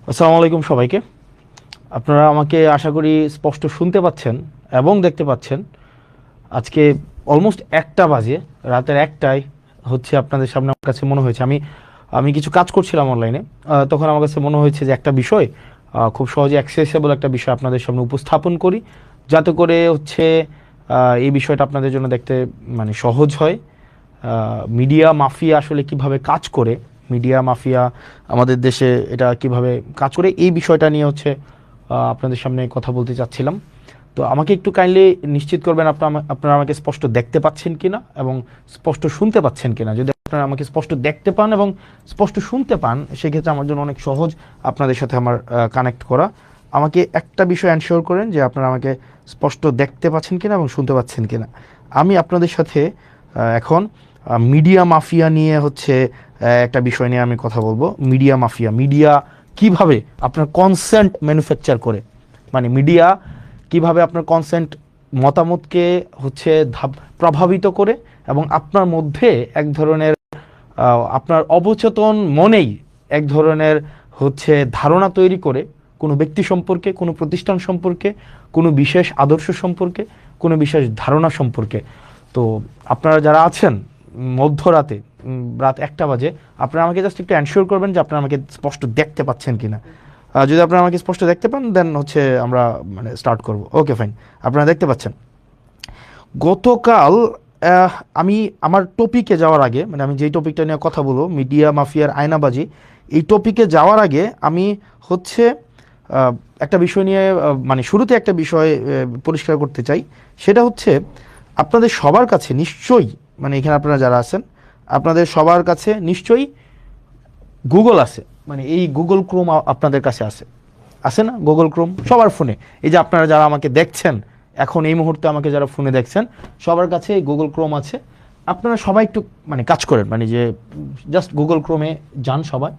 আসসালামু আলাইকুম সবাইকে। আপনারা আমাকে আশা করি স্পষ্ট শুনতে পাচ্ছেন এবং দেখতে পাচ্ছেন। আজকে অলমোস্ট 1টা বাজে, রাতের 1টায় হচ্ছে আপনাদের সামনে আমার কাছে মনে হয়েছে আমি আমি কিছু কাজ করছিলাম অনলাইনে। তখন আমার কাছে মনে হয়েছে যে একটা বিষয় খুব সহজে অ্যাক্সেসেবল একটা বিষয় আপনাদের সামনে উপস্থাপন করি, যাতে করে হচ্ছে এই বিষয়টা আপনাদের জন্য দেখতে মানে সহজ হয়। মিডিয়া মাফিয়া আসলে কিভাবে কাজ করে, মিডিয়া মাফিয়া আমাদের দেশে এটা কিভাবে কাজ করে, এই বিষয়টা নিয়ে হচ্ছে আপনাদের সামনে কথা বলতে চাচ্ছিলাম। তো আমাকে একটু কাইন্ডলি নিশ্চিত করবেন আপনারা আমাকে স্পষ্ট দেখতে পাচ্ছেন কিনা এবং স্পষ্ট শুনতে পাচ্ছেন কিনা। যদি আপনারা আমাকে স্পষ্ট দেখতে পান এবং স্পষ্ট শুনতে পান, সেক্ষেত্রে আমার জন্য অনেক সহজ আপনাদের সাথে আমার কানেক্ট করা। আমাকে একটা বিষয় এনশিওর করেন যে আপনারা আমাকে স্পষ্ট দেখতে পাচ্ছেন কিনা এবং শুনতে পাচ্ছেন কিনা। আমি আপনাদের সাথে এখন মিডিয়া মাফিয়া নিয়ে হচ্ছে একটা বিষয় নিয়ে আমি কথা বলবো। মিডিয়া মাফিয়া, মিডিয়া কিভাবে আপনার কনসেন্ট ম্যানুফ্যাকচার করে, মানে মিডিয়া কিভাবে আপনার কনসেন্ট মতামতকে হচ্ছে প্রভাবিত করে এবং আপনার মধ্যে এক ধরনের আপনার অবচেতন মনেই এক ধরনের হচ্ছে ধারণা তৈরি করে কোনো ব্যক্তি সম্পর্কে, কোনো প্রতিষ্ঠান সম্পর্কে, কোনো বিশেষ আদর্শ সম্পর্কে, কোনো বিশেষ ধারণা সম্পর্কে। তো আপনারা যারা আছেন মধ্যরাতে, রাত 1টা বাজে, আপনারা আমাকে জাস্ট একটু এনশিওর করবেন যে আপনারা আমাকে স্পষ্ট দেখতে পাচ্ছেন কিনা। যদি আপনারা আমাকে স্পষ্ট দেখতে পান, দেন হচ্ছে আমরা মানে স্টার্ট করব। ওকে, ফাইন, আপনারা দেখতে পাচ্ছেন। গতকাল আহ, আমি আমার টপিকে যাওয়ার আগে, মানে আমি যেই টপিকটা নিয়ে কথা বলবো, মিডিয়া মাফিয়ার আয়নাবাজি, এই টপিকে যাওয়ার আগে আমি হচ্ছে আহ, একটা বিষয় নিয়ে মানে শুরুতে একটা বিষয় পরিষ্কার করতে চাই। সেটা হচ্ছে আপনাদের সবার কাছে নিশ্চয়ই, মানে এখানে আপনারা যারা আছেন, আপনাদের সবার কাছে নিশ্চয়ই গুগল আছে। মানে এই গুগল ক্রোম আপনাদের কাছে আছে, আছে না? গুগল ক্রোম সবার ফোনে। এই যে আপনারা যারা আমাকে দেখছেন এখন এই মুহূর্তে, আমাকে যারা ফোনে দেখছেন, সবার কাছে এই গুগল ক্রোম আছে। আপনারা সবাই একটু মানে কাজ করেন, মানে যে জাস্ট গুগল ক্রোমে যান সবাই।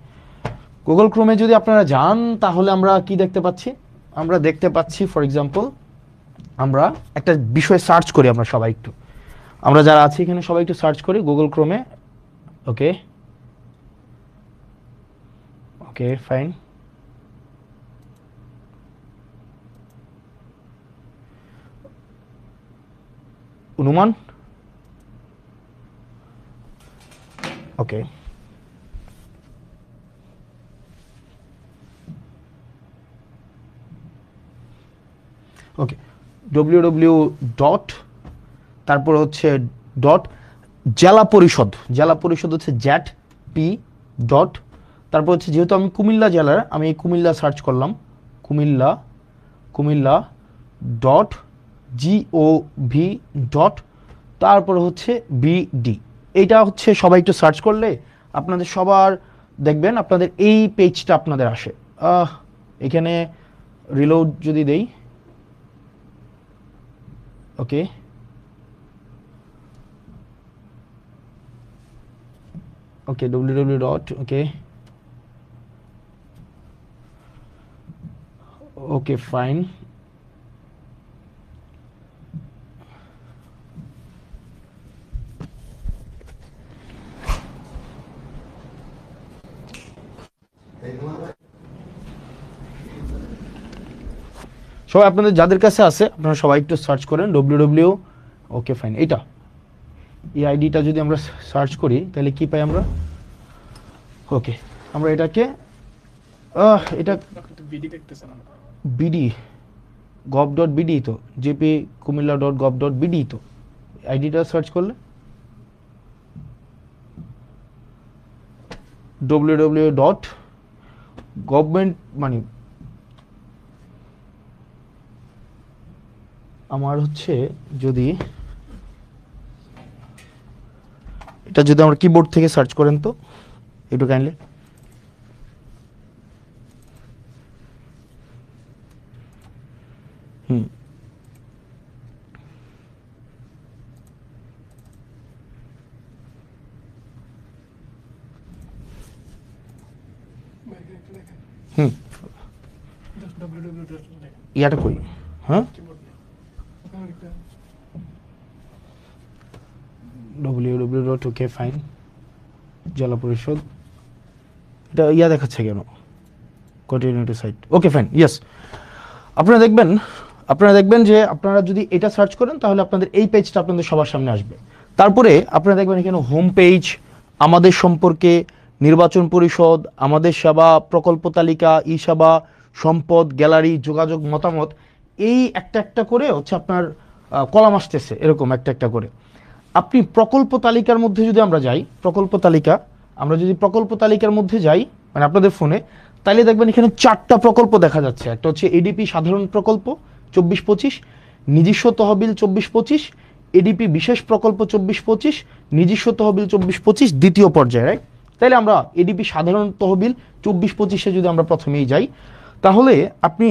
গুগল ক্রোমে যদি আপনারা যান, তাহলে আমরা কি দেখতে পাচ্ছি? আমরা দেখতে পাচ্ছি ফর এক্সাম্পল, আমরা একটা বিষয় সার্চ করি। আমরা সবাই একটু, আমরা যারা আছি এখানে সবাই একটু সার্চ করি গুগল ক্রোমে। ওকে, ওকে, ফাইন। অনুমান, ওকে, ওকে, ডব্লিউ ডট, তারপর হচ্ছে ডট, জেলা পরিষদ, জেলা পরিষদ হচ্ছে জ্যাট পি ডট, তারপর হচ্ছে যেহেতু আমি কুমিল্লা জেলার, আমি এই কুমিল্লা সার্চ করলাম, Comilla, Comilla dot Jio V dot, তারপর হচ্ছে বিডি। এইটা হচ্ছে সবাই একটু সার্চ করলে আপনাদের সবার দেখবেন আপনাদের এই পেজটা আপনাদের আসে। এখানে রিলোড যদি দেই, ওকে, ওকে, ডব্লিউ ডট, ওকে, ওকে, ফাইন। সবাই আপনাদের যাদের কাছে আছে আপনারা সবাই একটু সার্চ করেন ডব্লিউ। ওকে, ফাইন। এটা এই আইডিটা যদি আমরা সার্চ করি তাহলে কি পাই আমরা? ওকে, আমরা এটাকে এটা বিডি গভ ডট বিডি, তো JP Comilla dot gov dot BD, তো আইডিটা সার্চ করলে ডব্লিউ ডট গভর্নমেন্ট, মানে আমার হচ্ছে যদি এটা যদি আমরা কিবোর্ড থেকে সার্চ করেন তো একটু কাইন্ডলি। হুম, হুম, ইয়াটা কই? হ্যাঁ, ডব্লিউ ডট, ওকে, ফাইন, জেলা পরিষদ। এটা ইয়া দেখাচ্ছে কেন? Continuity site, okay fine, yes. আপনারা দেখবেন যে আপনারা যদি এটা সার্চ করেন তাহলে আপনাদের এই পেজটা আপনাদের সবার সামনে আসবে। তারপরে আপনারা দেখবেন এখানে হোম পেজ, আমাদের সম্পর্কে, নির্বাচন পরিষদ, আমাদের সেবা, প্রকল্প তালিকা, ই সেবা, সম্পদ, গ্যালারি, যোগাযোগ, মতামত, এই একটা একটা করে হচ্ছে আপনার কলাম আসতেছে এরকম একটা একটা করে। আপনি প্রকল্প তালিকার মধ্যে যদি আমরা যাই, আমরা যদি প্রকল্প তালিকার মধ্যে যাই মানে আপনাদের ফোনে, তাহলে দেখবেন এখানে 4টা প্রকল্প দেখা যাচ্ছে। একটা হচ্ছে এডিপি সাধারণ প্রকল্প 24-25, নিজস্ব তহবিল 24-25, এডিপি বিশেষ প্রকল্প 24-25, নিজস্ব তহবিল 24-25 দ্বিতীয় পর্যায়ে, রাইট? তাইলে আমরা এডিপি সাধারণ তহবিল 24-25-এ যদি আমরা প্রথমেই যাই, তাহলে আপনি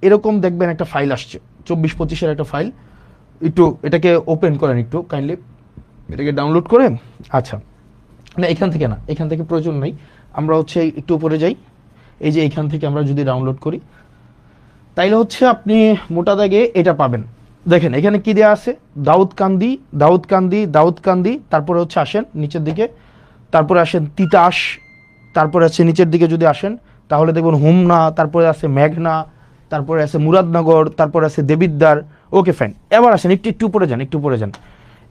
এরকম দেখবেন একটা ফাইল আসছে, 24-25-এর একটা ফাইল। একটু এটাকে ওপেন করেন, একটু কাইন্ডলি এটাকে ডাউনলোড করেন। আচ্ছা, না এখান থেকে প্রয়োজন নেই, আমরা হচ্ছে একটু উপরে যাই। এই যে এখান থেকে আমরা যদি ডাউনলোড করি, তাইলে হচ্ছে আপনি মোটা দাগে এটা পাবেন। দেখেন এখানে কি দেওয়া আছে, দাউদকান্দি, তারপরে হচ্ছে আসেন নিচের দিকে, তারপরে আসেন তিতাস, তারপরে আছে নিচের দিকে যদি আসেন তাহলে দেখবেন হোমনা, তারপরে আছে মেঘনা, তারপরে আছে মুরাদনগর, তারপরে আছে দেবিদ্বার, ওকে ফাইন। এবার আসেন একটু উপরে যান,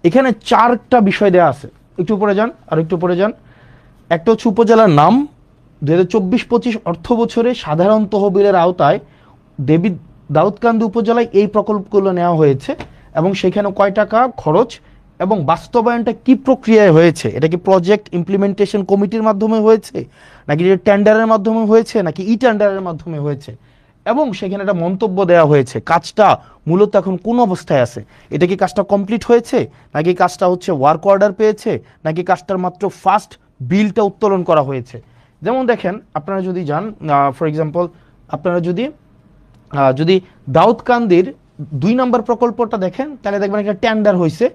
এখানে 4টা বিষয় দেওয়া আছে, একটু উপরে যান, আর একটু উপরে যান। একটা হচ্ছে উপজেলার নাম, 2024-25 অর্থ বছরে সাধারণ তহবিলের আওতায় দাউদকান্দি উপজেলায় এই প্রকল্পগুলো নেওয়া হয়েছে এবং সেখানে কয় টাকা খরচ এবং বাস্তবায়নটা কি প্রক্রিয়ায় হয়েছে, এটা কি প্রজেক্ট ইমপ্লিমেন্টেশন কমিটির মাধ্যমে হয়েছে, নাকি টেন্ডারের মাধ্যমে হয়েছে, নাকি ই টেন্ডারের মাধ্যমে হয়েছে, এবং সেখানে একটা মন্তব্য দেওয়া হয়েছে কাজটা মূলত এখন কোন অবস্থায় আছে, এটা কি কাজটা কমপ্লিট হয়েছে, নাকি কাজটা হচ্ছে ওয়ার্ক অর্ডার পেয়েছে, নাকি কাজটার মাত্র ফার্স্ট বিলটা উত্তোলন করা হয়েছে। যেমন দেখেন আপনারা যদি যান, ফর এক্সাম্পল আপনারা যদি দাউদকান্দির 2 নম্বর প্রকল্পটা দেখেন, তাহলে দেখবেন একটা টেন্ডার হয়েছে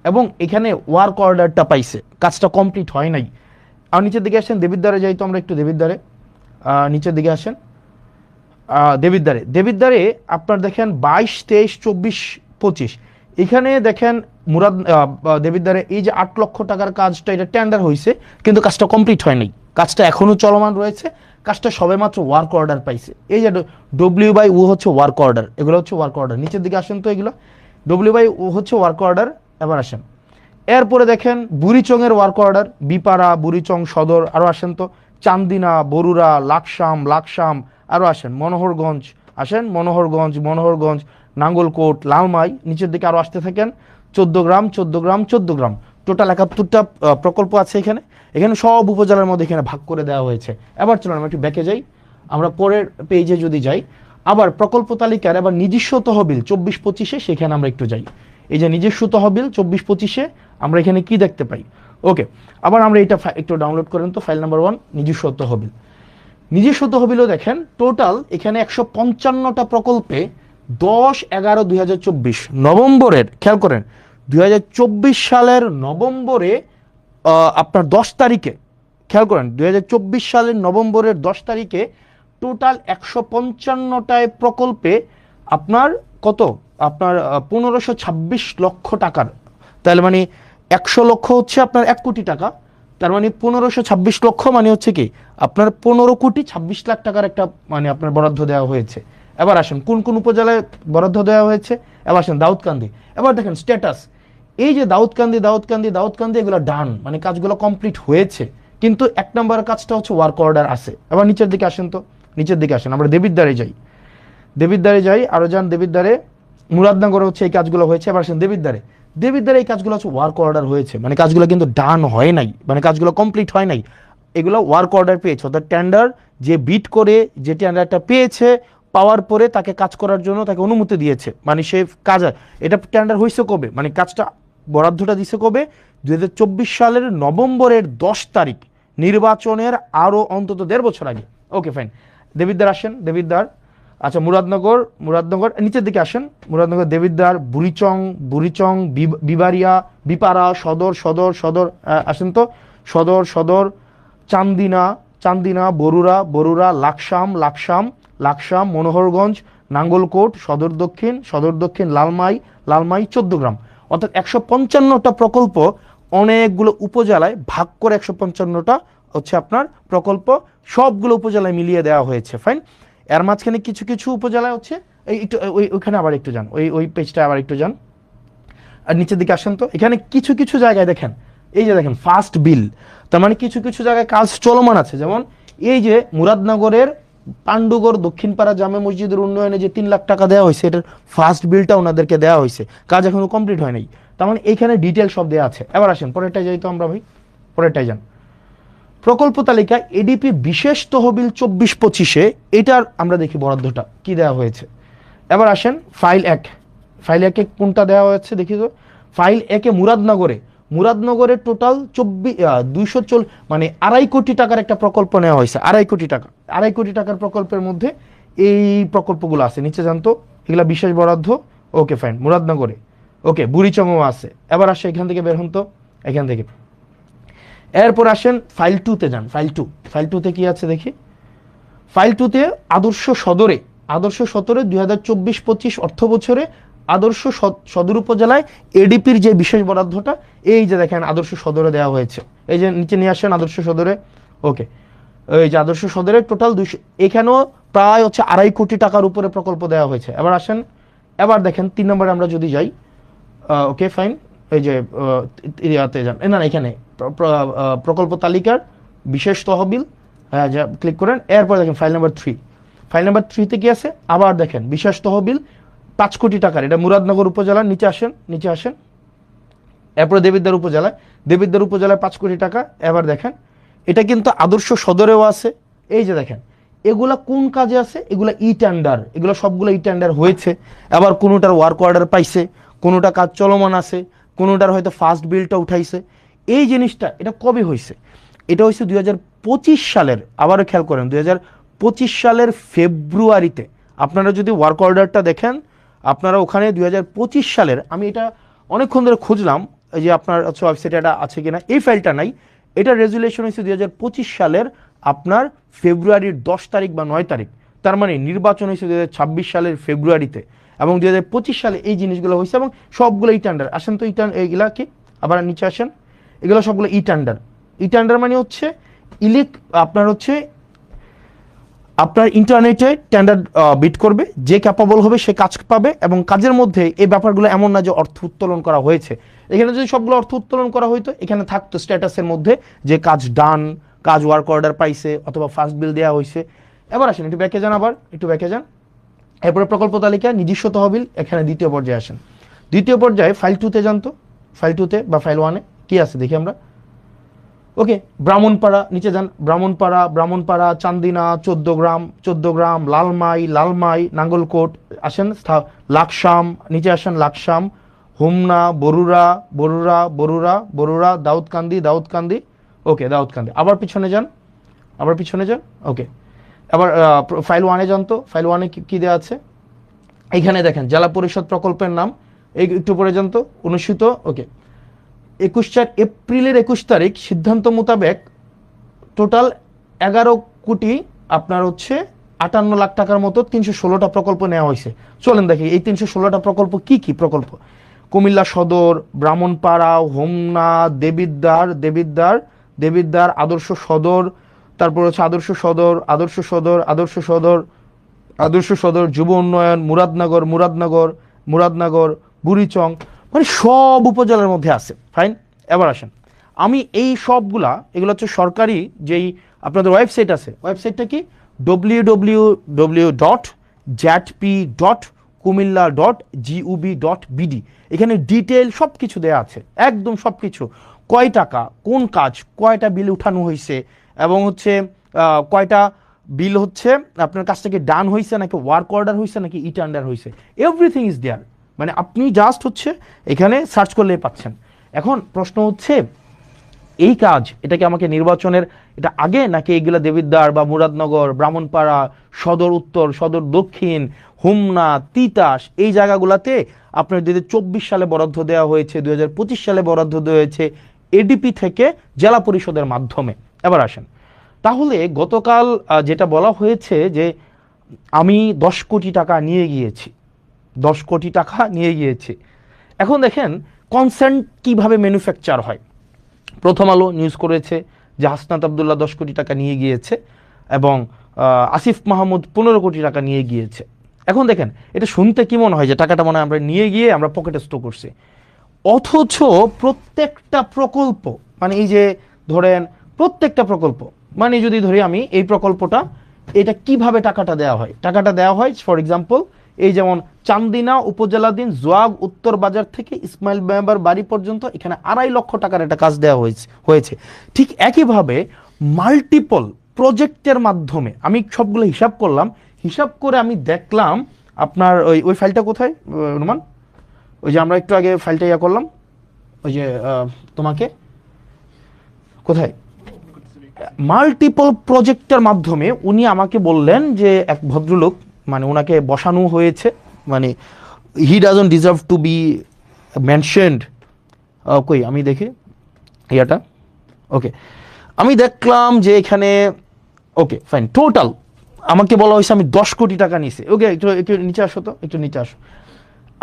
এবং এখানে ওয়ার্ক অর্ডারটা পাইছে, কাজটা কমপ্লিট হয় নাই। আর নিচের দিকে আসেন, দেবিদ্বারে যাই তো আমরা একটু, দেবিদ্বারে নিচের দিকে আসেন, দেবিদ্বারে আপনার দেখেন 22, 23, 24, 25, এখানে দেখেন দেবিদ্বারে এই যে 8 লক্ষ টাকার কাজটা, এটা টেন্ডার হয়েছে কিন্তু কাজটা কমপ্লিট হয় নাই, কাজটা এখনো চলমান রয়েছে, কাজটা সবেমাত্র ওয়ার্ক অর্ডার পাইছে। এই যে W/O হচ্ছে ওয়ার্ক অর্ডার, এগুলো হচ্ছে ওয়ার্ক অর্ডার। নিচের দিকে আসেন তো, এগুলো W/O হচ্ছে ওয়ার্ক অর্ডার। এবার আসেন, এরপরে দেখেন বুড়িচংয়ের ওয়ার্ক অর্ডার, বিপাড়া, বুড়িচং সদর, আরও আসেন তো চান্দিনা, বরুড়া, লাকসাম, আরও আসেন মনোহরগঞ্জ, নাঙ্গলকোট, লালমাই, নিচের দিকে আরও আসতে থাকেন, 14 গ্রাম, টোটাল 71টা প্রকল্প আছে এখানে সব উপজেলার মধ্যে এখানে ভাগ করে দেওয়া হয়েছে। এবার চলুন আমরা একটু ব্যাকে যাই, আমরা পরের পেজে যদি যাই, আবার প্রকল্প তালিকার আবার নিজস্ব তহবিল 24-25-এ, সেখানে আমরা একটু যাই। এই যে নিজস্ব তহবিল 24-25-এ আমরা এখানে কি দেখতে পাই, ওকে। আবার আমরা এটা একটু ডাউনলোড করেন তো, ফাইল নাম্বার 1 নিজস্ব তহবিলও দেখেন টোটাল এখানে 155টা প্রকল্পে 10/11/2024 নভেম্বরের, খেয়াল করেন 2024 সালের নভেম্বরে আপনার 10 তারিখে, খেয়াল করেন 2024 সালের নভেম্বরের 10 তারিখে টোটাল 155টায় প্রকল্পে আপনার কত, আপনার 1526 লক্ষ টাকার, তাহলে মানে 100 লক্ষ হচ্ছে আপনার 1 কোটি টাকা, তার মানে 1526 লক্ষ মানে হচ্ছে কি আপনার 15,26,00,000 টাকার একটা মানে আপনার বরাদ্দ দেওয়া হয়েছে। এবার আসেন কোন কোন উপজেলায় বরাদ্দ দেওয়া হয়েছে, এবার আসেন দাউদকান্দি। এবার দেখেন স্ট্যাটাস, এই যে দাউদকান্দি এগুলো ডান, মানে কাজগুলো কমপ্লিট হয়েছে, কিন্তু 1 নম্বরের কাজটা হচ্ছে ওয়ার্ক অর্ডার আছে। এবার নিচের দিকে আসেন তো, আমরা দেবিদ্বারে যাই, আরো যান দেবিদ্বারে, মুরাদনগরে হচ্ছে এই কাজগুলো হয়েছে। এবার আসেন দেবিদ্বারে এই কাজগুলো হচ্ছে ওয়ার্ক অর্ডার হয়েছে, মানে কাজগুলো কিন্তু ডান হয় নাই, মানে কাজগুলো কমপ্লিট হয় নাই, এগুলো ওয়ার্ক অর্ডার পেয়েছে, অর্থাৎ টেন্ডার যে বিড করে যে টেন্ডারটা পেয়েছে, পাওয়ার পরে তাকে কাজ করার জন্য তাকে অনুমতি দিয়েছে, মানে সে কাজ, এটা টেন্ডার হয়েছে কবে, মানে কাজটা বরাদ্দটা দিছে কবে, 2024 সালের নভেম্বরের 10 তারিখ, নির্বাচনের আরো অন্তত 1.5 বছর আগে, ওকে ফাইন। দেবিদ্বার আসেন, আচ্ছা মুরাদনগর নিচের দিকে আসেন, মুরাদনগর, দেবিদ্বার, বুড়িচং, বিবারিয়া, বিপাড়া, সদর আসেন তো, সদর, চান্দিনা, বরুড়া, লাকসাম, মনোহরগঞ্জ, নাঙ্গলকোট, সদর দক্ষিণ, লালমাই, 14 গ্রাম, অর্থাৎ 155টা প্রকল্প অনেকগুলো উপজেলায় ভাগ করে 155টা হচ্ছে আপনার প্রকল্প সবগুলো উপজেলায় মিলিয়ে দেওয়া হয়েছে। ফাইন, এর মাঝখানে কিছু কিছু উপজেলায় হচ্ছে এই একটু ওইখানে আবার একটু যান, ওই পেজটা আবার একটু যান, আর নিচের দিকে আসেন তো। এখানে কিছু কিছু জায়গায় দেখেন, এই যে দেখেন ফার্স্ট বিল, তার মানে কিছু কিছু জায়গায় কাজ চলমান আছে। যেমন এই যে মুরাদনগরের পাণ্ডুগড় দক্ষিণপাড়া জামে মসজিদের উন্নয়নে যে 3 লাখ টাকা দেওয়া হয়েছে, এটার ফার্স্ট বিলটা ওনাদেরকে দেওয়া হয়েছে, কাজ এখনো কমপ্লিট হয় নাই। তার মানে এইখানে ডিটেল সব দেওয়া আছে। এবার আসেন পরেরটাই যাই তো আমরা ভাই, পরেরটাই যান। প্রকল্প তালিকা এডিপি বিশেষ তহবিল 24-25-এ এটার আমরা দেখি বরাদ্দটা কি দেওয়া হয়েছে। এবার আসেন ফাইল 1, ফাইল 1-এ কোনটা দেওয়া হয়েছে দেখি তো। ফাইল 1-এ মুরাদনগরে টোটাল 240 মানে 2.5 কোটি টাকার একটা প্রকল্প নেওয়া হয়েছে। 2.5 কোটি টাকা, 2.5 কোটি টাকার প্রকল্পের মধ্যে এই প্রকল্পগুলো আছে, নিচে জানতো এগুলা বিশেষ বরাদ্দ। ওকে ফাইন, মুরাদনগরে ওকে, বুড়িচংও আছে। এবার আসে এখান থেকে বের হন তো, এখান থেকে। এরপর আসেন ফাইল 2-তে যান। ফাইল 2-তে কি আছে দেখি। ফাইল 2-তে আদর্শ সদরে 2024-25 অর্থ বছরে আদর্শ সদর উপজেলায় এডিপির যে বিশেষ বরাদ্দটা, এই যে দেখেন আদর্শ সদরে দেওয়া হয়েছে। এই যে নিচে নিয়ে আসেন আদর্শ সদরে। ওকে, এই যে আদর্শ সদরে টোটাল 200, এখানেও প্রায় হচ্ছে 2.5 কোটি টাকার উপরে প্রকল্প দেওয়া হয়েছে। এবার আসেন, এবার দেখেন 3 নম্বরে আমরা যদি যাই। ওকে ফাইন, এই যে ইয়াতে যান, না এখানে প্রকল্প তালিকার বিশেষ তহবিল, হ্যাঁ যা ক্লিক করেন। এরপর দেখেন ফাইল নাম্বার 3, ফাইল নাম্বার 3-তে কি আছে, আবার দেখেন বিশেষ তহবিল 5 কোটি টাকার, এটা মুরাদনগর উপজেলার। নিচে আসেন। এরপরে দেবিদ্বার উপজেলায় 5 কোটি টাকা। এবার দেখেন এটা কিন্তু আদর্শ সদরেও আছে। এই যে দেখেন এগুলা কোন কাজে আছে, এগুলা ই টেন্ডার, এগুলো সবগুলো ই টেন্ডার হয়েছে। আবার কোনোটার ওয়ার্ক অর্ডার পাইছে, কোনোটা কাজ চলমান আছে, কোনোটার হয়তো ফার্স্ট বিলটা উঠাইছে। এই জিনিসটা এটা কবে হয়েছে, এটা হয়েছে 2025 সালের, আবারও খেয়াল করেন 2025 সালের ফেব্রুয়ারিতে। আপনারা যদি ওয়ার্ক অর্ডারটা দেখেন, আপনারা ওখানে 2025 সালের, আমি এটা অনেকক্ষণ ধরে খুঁজলাম যে আপনার ওয়েবসাইটে এটা আছে কিনা, এই ফাইলটা নাই। এটা রেজুলেশন হয়েছে 2025 সালের আপনার ফেব্রুয়ারির 10 তারিখ বা 9 তারিখ। তার মানে নির্বাচন হয়েছে 2026 সালের ফেব্রুয়ারিতে, এবং 2025 সালে এই জিনিসগুলো হয়েছে, এবং সবগুলো ই টেন্ডার। আসেন তো এইগুলা কি, আবার নিচে আসেন। এগুলো সবগুলো ই টেন্ডার মানে হচ্ছে আপনার ইন্টারনেটে টেন্ডার বিড করবে, যে ক্যাপাবল হবে সে কাজ পাবে। এবং কাজের মধ্যে এই ব্যাপারগুলো এমন না যে অর্থ উত্তোলন করা হয়েছে। এখানে যদি সবগুলো অর্থ উত্তোলন করা হইতো, এখানে থাকতো স্ট্যাটাসের মধ্যে যে কাজ ডান, কাজ ওয়ার্ক অর্ডার পাইছে, অথবা ফার্স্ট বিল দেওয়া হয়েছে। এবার আসেন একটু ব্যাকে যান, এরপরে প্রকল্প তালিকা নিজস্ব তহবিল, এখানে দ্বিতীয় পর্যায়ে আসেন। দ্বিতীয় পর্যায়ে ফাইল 2-তে যান তো। ফাইল 2-তে বা ফাইল 1-এ কি আছে দেখি আমরা। ওকে, ব্রাহ্মণপাড়া, নিচে যান। ব্রাহ্মণপাড়া, চান্দিনা, 14 গ্রাম, লালমাই, নাঙ্গলকোট। আসেন লাকসাম, নিচে আসেন লাকসাম, হোমনা, বরুড়া, দাউদকান্দি। ওকে, দাউদকান্দি। আবার পিছনে যান। ওকে, আবার ফাইল 1-এ যান তো। ফাইল 1-এ কি দেওয়া আছে, এইখানে দেখেন জেলা পরিষদ প্রকল্পের নাম। এই একটু পরে যান তো, অনুষ্ঠিত। ওকে, এপ্রিলের 21 তারিখ সিদ্ধান্ত মোতাবেক টোটাল 11 কোটি আপনার হচ্ছে 58 লাখ টাকার মতো 316টা প্রকল্প নেওয়া হয়েছে। চলেন দেখি এই 316টা প্রকল্প কি কি প্রকল্প। কুমিল্লা সদর, ব্রাহ্মণপাড়া, হোমনা, দেবিদ্বার, আদর্শ সদর, তারপর হচ্ছে আদর্শ সদর, যুব উন্নয়ন, মুরাদনগর, বুড়িচং, মানে সব উপজেলার মধ্যে আছে। ফাইন, এবার আসেন, আমি এই সবগুলা, এগুলো হচ্ছে সরকারি যেই আপনাদের ওয়েবসাইট আছে, ওয়েবসাইটটা কি www.jatp.kumilla.gov.bd। এখানে ডিটেল সব কিছু দেওয়া আছে, একদম সব কিছু, কয় টাকা, কোন কাজ, কয়টা বিল উঠানো হয়েছে, এবং হচ্ছে কয়টা বিল হচ্ছে আপনার কাছ থেকে ডান হয়েছে, নাকি ওয়ার্ক অর্ডার হয়েছে, নাকি ই টেন্ডার হয়েছে, এভরিথিং ইজ দেয়ার। মানে আপনি জাস্ট হচ্ছে এখানে সার্চ করলেই পাচ্ছেন। এখন প্রশ্ন হচ্ছে এই কাজ, এটাকে আমাকে নির্বাচনের এটা আগে, নাকি এইগুলা দেবিদ্বার বা মুরাদনগর, ব্রাহ্মণপাড়া, সদর উত্তর, সদর দক্ষিণ, হোমনা, তিতাস, এই জায়গাগুলোতে আপনার 2024 সালে বরাদ্দ দেওয়া হয়েছে, 2025 সালে বরাদ্দ দেওয়া হয়েছে এডিপি থেকে জেলা পরিষদের মাধ্যমে। এবার আসেন, তাহলে গতকাল যেটা বলা হয়েছে যে আমি 10 কোটি টাকা নিয়ে গিয়েছি। এখন দেখেন কনসেন্ট কিভাবে ম্যানুফ্যাকচার হয়। প্রথম আলো নিউজ করেছে যে হাসনাত আবদুল্লাহ 10 কোটি টাকা নিয়ে গিয়েছে এবং আসিফ মাহমুদ 15 কোটি টাকা নিয়ে গিয়েছে। এখন দেখেন এটা শুনতে কি মনে হয় যে টাকাটা মনে হয় আমরা নিয়ে গিয়ে আমরা পকেটে স্টোর করছি, অথচ প্রত্যেকটা প্রকল্প মানে এই যে ধরেন প্রত্যেকটা প্রকল্প মানে যদি ধরি আমি এই প্রকল্পটা এটা কিভাবে টাকাটা দেওয়া হয়, টাকাটা দেওয়া হয় ফর এক্সাম্পল এই যেমন চান্দিনা উপজেলাধীন জোয়াগ উত্তর বাজার থেকে ইসমাইল মেম্বার বাড়ি পর্যন্ত এখানে 2.5 লক্ষ টাকার একটা কাজ দেওয়া হয়েছে। ঠিক একইভাবে মাল্টিপল প্রজেক্টের মাধ্যমে আমি সবগুলো হিসাব করলাম, হিসাব করে আমি দেখলাম আপনার ওই ফাইলটা কোথায় রোমান, ওই যে আমরা একটু আগে ফাইলটা ইয়া করলাম ওই যে তোমাকে কোথায় মাল্টিপল প্রজেক্টের মাধ্যমে উনি আমাকে বললেন যে এক ভদ্রলোক মানে ওনাকে বসানো হয়েছে, মানে he doesn't deserve two B mentioned. কই আমি দেখি ইয়াটা, ওকে আমি দেখলাম যে এখানে ওকে ফাইন টোটাল আমাকে বলা হয়েছে আমি 10 কোটি টাকা নিয়েছি। ওকে একটু নিচে আসো তো, একটু নিচে আসো,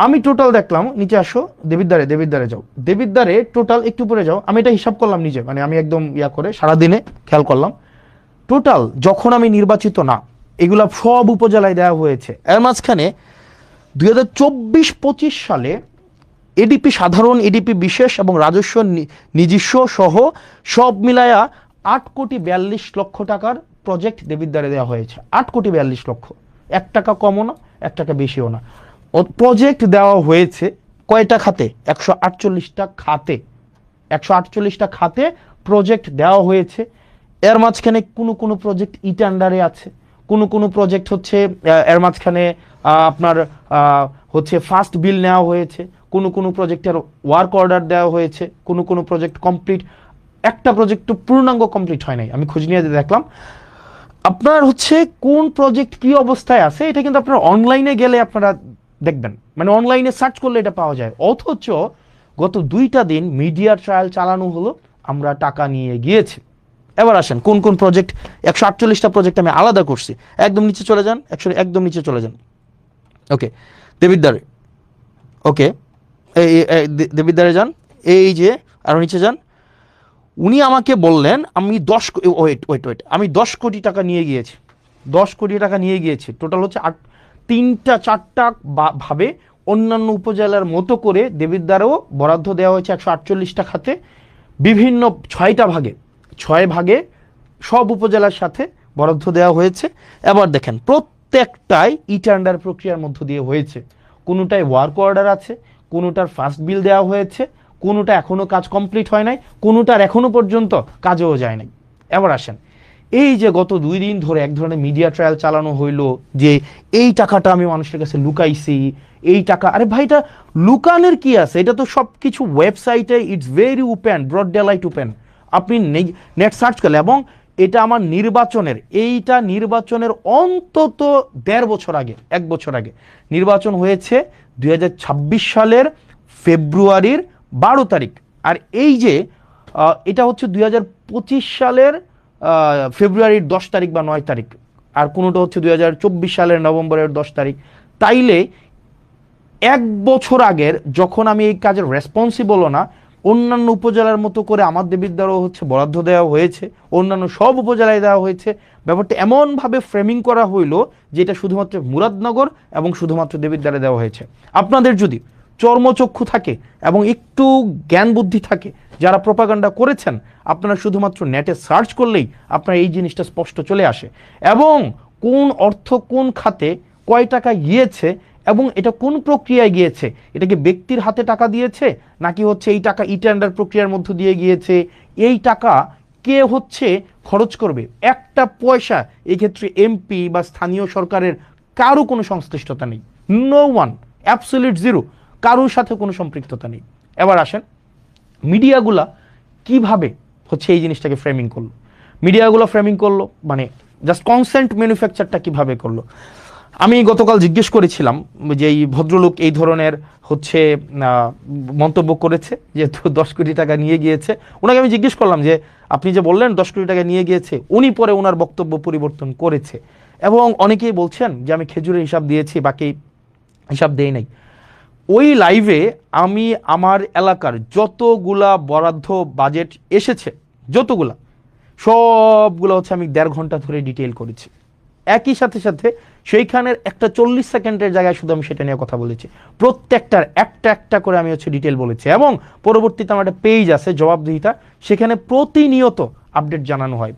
আমি টোটাল দেখলাম নিচে আসো, দেবিদ্বারে যাও, দেবিদ্বারে টোটাল একটু পরে যাও, আমি এটা হিসাব করলাম নিজে মানে আমি একদম ইয়া করে সারাদিনে খেয়াল করলাম টোটাল যখন আমি নির্বাচিত না এগুলা সব উপজেলায় দেওয়া হয়েছে। এর মাঝখানে 2024-25 সালে এডিপি সাধারণ, এডিপি বিশেষ এবং রাজস্ব নিজস্ব সহ সব মিলায়া 8 কোটি 42 লক্ষ টাকার প্রজেক্ট দেবিদ্বারে দেওয়া হয়েছে। 8 কোটি 42 লক্ষ, 1 টাকা কমও না 1 টাকা বেশিও না। প্রজেক্ট দেওয়া হয়েছে কয়টা খাতে? 148টা খাতে, 148টা খাতে প্রজেক্ট দেওয়া হয়েছে। এর মাঝখানে কোনো প্রজেক্ট টেন্ডারে আছে, কোনো প্রজেক্ট হচ্ছে এর মাঝখানে আপনার হচ্ছে ফার্স্ট বিল নেওয়া হয়েছে, কোনো প্রজেক্টের ওয়ার্ক অর্ডার দেওয়া হয়েছে, কোনো প্রজেক্ট কমপ্লিট, একটা প্রজেক্ট তো পূর্ণাঙ্গ কমপ্লিট হয় নাই। আমি খোঁজ নিয়ে দেখলাম আপনার হচ্ছে কোন প্রজেক্ট কি অবস্থায় আছে এটা কিন্তু আপনারা অনলাইনে গেলে আপনারা দেখবেন, মানে অনলাইনে সার্চ করলে এটা পাওয়া যায়। অথচ গত 2টা দিন মিডিয়া ট্রায়াল চালানো হলো, আমরা টাকা নিয়ে গিয়েছি। এবার আসেন কোন প্রজেক্ট, 148টা প্রজেক্ট আমি আলাদা করছি। একদম নিচে চলে যান, একদম নিচে চলে যান, ওকে দেবিদ্বারে, ওকে দেবিদ্বারে যান, এই যে আরো নিচে যান। উনি আমাকে বললেন আমি 10 কোটি টাকা নিয়ে গিয়েছি, 10 কোটি টাকা নিয়ে গিয়েছি। টোটাল হচ্ছে 3-4টা ভাবে অন্যান্য উপজেলার মতো করে দেবিদ্বারেও বরাদ্দ দেওয়া হয়েছে 148টা খাতে, বিভিন্ন 6 ভাগে সব উপজেলার সাথে বরাদ্দ দেওয়া হয়েছে। এবার দেখেন প্রত্যেকটাই টেন্ডার প্রক্রিয়ার মধ্য দিয়ে হয়েছে, কোনোটায় ওয়ার্ক অর্ডার আছে, কোনোটার ফার্স্ট বিল দেওয়া হয়েছে, কোনোটা এখনো কাজ কমপ্লিট হয় নাই, কোনোটার এখনো পর্যন্ত কাজেও যায় নাই। এবার আসেন এই যে গত 2 দিন ধরে এক ধরনের মিডিয়া ট্রায়াল চালানো হইলো যে এই টাকাটা আমি মানুষের কাছে লুকাইছি, এই টাকা, আরে ভাই এটা লুকানোর কি আছে? এটা তো সব কিছু ওয়েবসাইটে it's very open, broad day light open, আপনি নেট সার্চ করলে। এবং এটা আমার নির্বাচনের অন্তত 1.5 বছর আগে, 1 বছর আগে নির্বাচন হয়েছে 2026 সালের ফেব্রুয়ারির 12 তারিখ। আর এই যে এটা হচ্ছে 2025 সালের ফেব্রুয়ারির 10 তারিখ বা 9 তারিখ, আর কোনোটা হচ্ছে 2024 সালের নভেম্বরের 10 তারিখ। তাইলে 1 বছর আগের যখন আমি এই কাজের রেসপন্সিবলও না, অন্যান্য উপজেলার মতো করে আমার দেবিদ্বারও হচ্ছে বরাদ্দ দেওয়া হয়েছে, অন্যান্য সব উপজেলায় দেওয়া হয়েছে। ব্যাপারটা এমনভাবে ফ্রেমিং করা হইলো যে এটা শুধুমাত্র মুরাদনগর এবং শুধুমাত্র দেবিদ্বারে দেওয়া হয়েছে। আপনাদের যদি চর্মচক্ষু থাকে এবং একটু জ্ঞান বুদ্ধি থাকে, যারা প্রপাগান্ডা করেছেন, আপনারা শুধুমাত্র নেটে সার্চ করলেই আপনার এই জিনিসটা স্পষ্ট চলে আসে। এবং কোন অর্থ কোন খাতে কয় টাকা গিয়েছে এবং এটা কোন প্রক্রিয়ায় গিয়েছে, এটা কি ব্যক্তির হাতে টাকা দিয়েছে নাকি হচ্ছে এই টাকা টেন্ডার প্রক্রিয়ার মধ্য দিয়ে গিয়েছে, এই টাকা কে হচ্ছে খরচ করবে, একটা পয়সা এই ক্ষেত্রে এমপি বা স্থানীয় সরকারের কারো কোনো সংশ্লিষ্টতা নেই, নো ওয়ান, অ্যাবসলিউট জিরো, কারোর সাথে কোনো সম্পৃক্ততা নেই। এবার আসেন মিডিয়াগুলা কিভাবে হচ্ছে এই জিনিসটাকে ফ্রেমিং করলো, মিডিয়াগুলো ফ্রেমিং করলো মানে জাস্ট কনসেন্ট ম্যানুফ্যাকচারটা কিভাবে করলো। আমি গতকাল জিজ্ঞেস করেছিলাম যে এই ভদ্রলোক এই ধরনের হচ্ছে মন্তব্য করেছে যেহেতু 10 কোটি টাকা নিয়ে গিয়েছে, ওনাকে আমি জিজ্ঞেস করলাম যে আপনি যে বললেন 10 কোটি টাকা নিয়ে গিয়েছে, উনি পরে ওনার বক্তব্য পরিবর্তন করেছে এবং অনেকেই বলছেন যে আমি খেজুরের হিসাব দিয়েছি বাকি হিসাব দেই নাই। ওই লাইভে আমি আমার এলাকার যতগুলা বরাদ্দ বাজেট এসেছে যতগুলা সবগুলো হচ্ছে আমি 1.5 ঘন্টা ধরে ডিটেইল করেছি। একই সাথে সাথে সেইখানের একটা 40 সেকেন্ডের জায়গায় শুধু আমি সেটা নিয়ে কথা বলেছি, প্রত্যেকটার একটা একটা করে আমি হচ্ছে ডিটেল বলেছি। এবং পরবর্তীতে আমার একটা পেজ আছে জবাবদিহিতা, সেখানে প্রতিনিয়ত আপডেট জানানো হয়,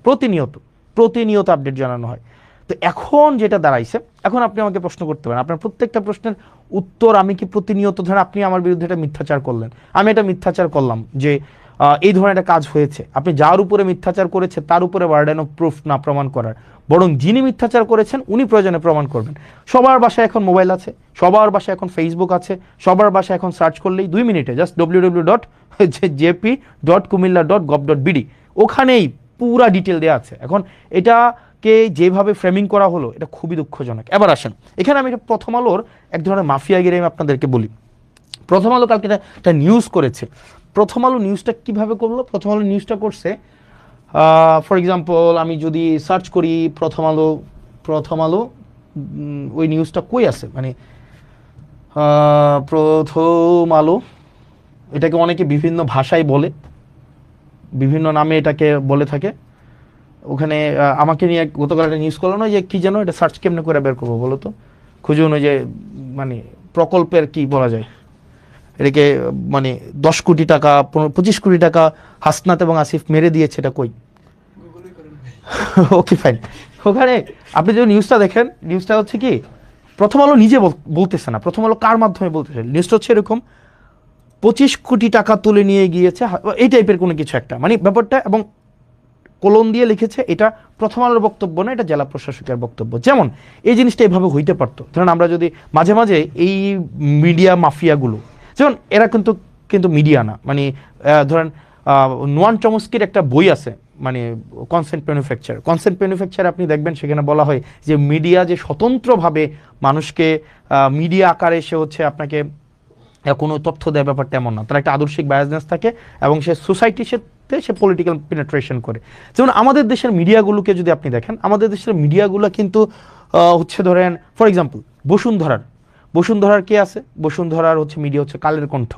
প্রতিনিয়ত আপডেট জানানো হয়। তো এখন যেটা দাঁড়াইছে, এখন আপনি আমাকে প্রশ্ন করতে পারেন, আপনার প্রত্যেকটা প্রশ্নের উত্তর আমি কি প্রতিনিয়ত, ধরেন আপনি আমার বিরুদ্ধে একটা মিথ্যাচার করলেন, আমি এটা মিথ্যাচার করলাম যে এই ধরনের একটা কাজ হয়েছে, আপনি যার উপরে মিথ্যাচার করেছে তার উপরে বার্ডেন অফ প্রুফ না প্রমাণ করার, বরং যিনি মিথ্যাচার করেছেন উনি প্রয়োজনে প্রমাণ করবেন। সবার বাসায় এখন মোবাইল আছে, সবার বাসায় এখন ফেসবুক আছে, সবার বাসায় এখন সার্চ করলেই 2 মিনিটে জাস্ট www.jp.kumilla.gov.bd ওখানেই পুরা ডিটেল দেওয়া আছে। এখন এটাকে যেভাবে ফ্রেমিং করা হলো এটা খুবই দুঃখজনক। এবার আসেন, এখানে আমি প্রথম আলোর এক ধরনের মাফিয়াগিরি আমি আপনাদেরকে বলি। প্রথম আলো কালকে একটা নিউজ করেছে। প্রথম আলো নিউজটা কিভাবে করলো? প্রথম আলো নিউজটা করছে, ফর এক্সাম্পল আমি যদি সার্চ করি প্রথম আলো ওই নিউজটা কই আছে, মানে প্রথম আলো, এটাকে অনেকে বিভিন্ন ভাষায় বলে, বিভিন্ন নামে এটাকে বলে থাকে। ওখানে আমাকে নিয়ে গতকাল একটা নিউজ করলো না, যে কি যেন, এটা সার্চ কেমনে করে বের করবো বলো তো, খুঁজুন। ওই যে মানে প্রকল্পের কি বলা যায় এটাকে, মানে 10 কোটি টাকা 25 কোটি টাকা হাসনাত এবং আসিফ মেরে দিয়েছে, এটা কই? Okay fine. ওখানে আপনি যদি নিউজটা দেখেন, নিউজটা হচ্ছে কি, প্রথম আলো নিজে বলতেছে না, প্রথম আলো কার মাধ্যমে বলতেছে, নিউজটা হচ্ছে এরকম, 25 কোটি টাকা তুলে নিয়ে গিয়েছে, এই টাইপের কোনো কিছু একটা, মানে ব্যাপারটা, এবং কলম দিয়ে লিখেছে এটা প্রথম আলোর বক্তব্য না, এটা জেলা প্রশাসকের বক্তব্য। যেমন এই জিনিসটা এভাবে হইতে পারতো, ধরেন আমরা যদি মাঝে মাঝে এই মিডিয়া মাফিয়াগুলো, যেমন এরা কিন্তু মিডিয়া না, মানে ধরেন নোয়ান চমস্কির একটা বই আছে, মানে কনসেন্ট ম্যানুফ্যাকচার আপনি দেখবেন, সেখানে বলা হয় যে মিডিয়া যে স্বতন্ত্রভাবে মানুষকে মিডিয়া আকারে সে হচ্ছে আপনাকে কোনো তথ্য দেয়, ব্যাপারটা এমন না, তার একটা আদর্শিক বায়াসনেস থাকে এবং সে সোসাইটির সাথে সে পলিটিক্যাল পেনিট্রেশন করে। যেমন আমাদের দেশের মিডিয়াগুলোকে যদি আপনি দেখেন, আমাদের দেশের মিডিয়াগুলো কিন্তু হচ্ছে ধরেন ফর এক্সাম্পল বসুন্ধরার কে আছে, বসুন্ধরার হচ্ছে মিডিয়া হচ্ছে কালের কণ্ঠ।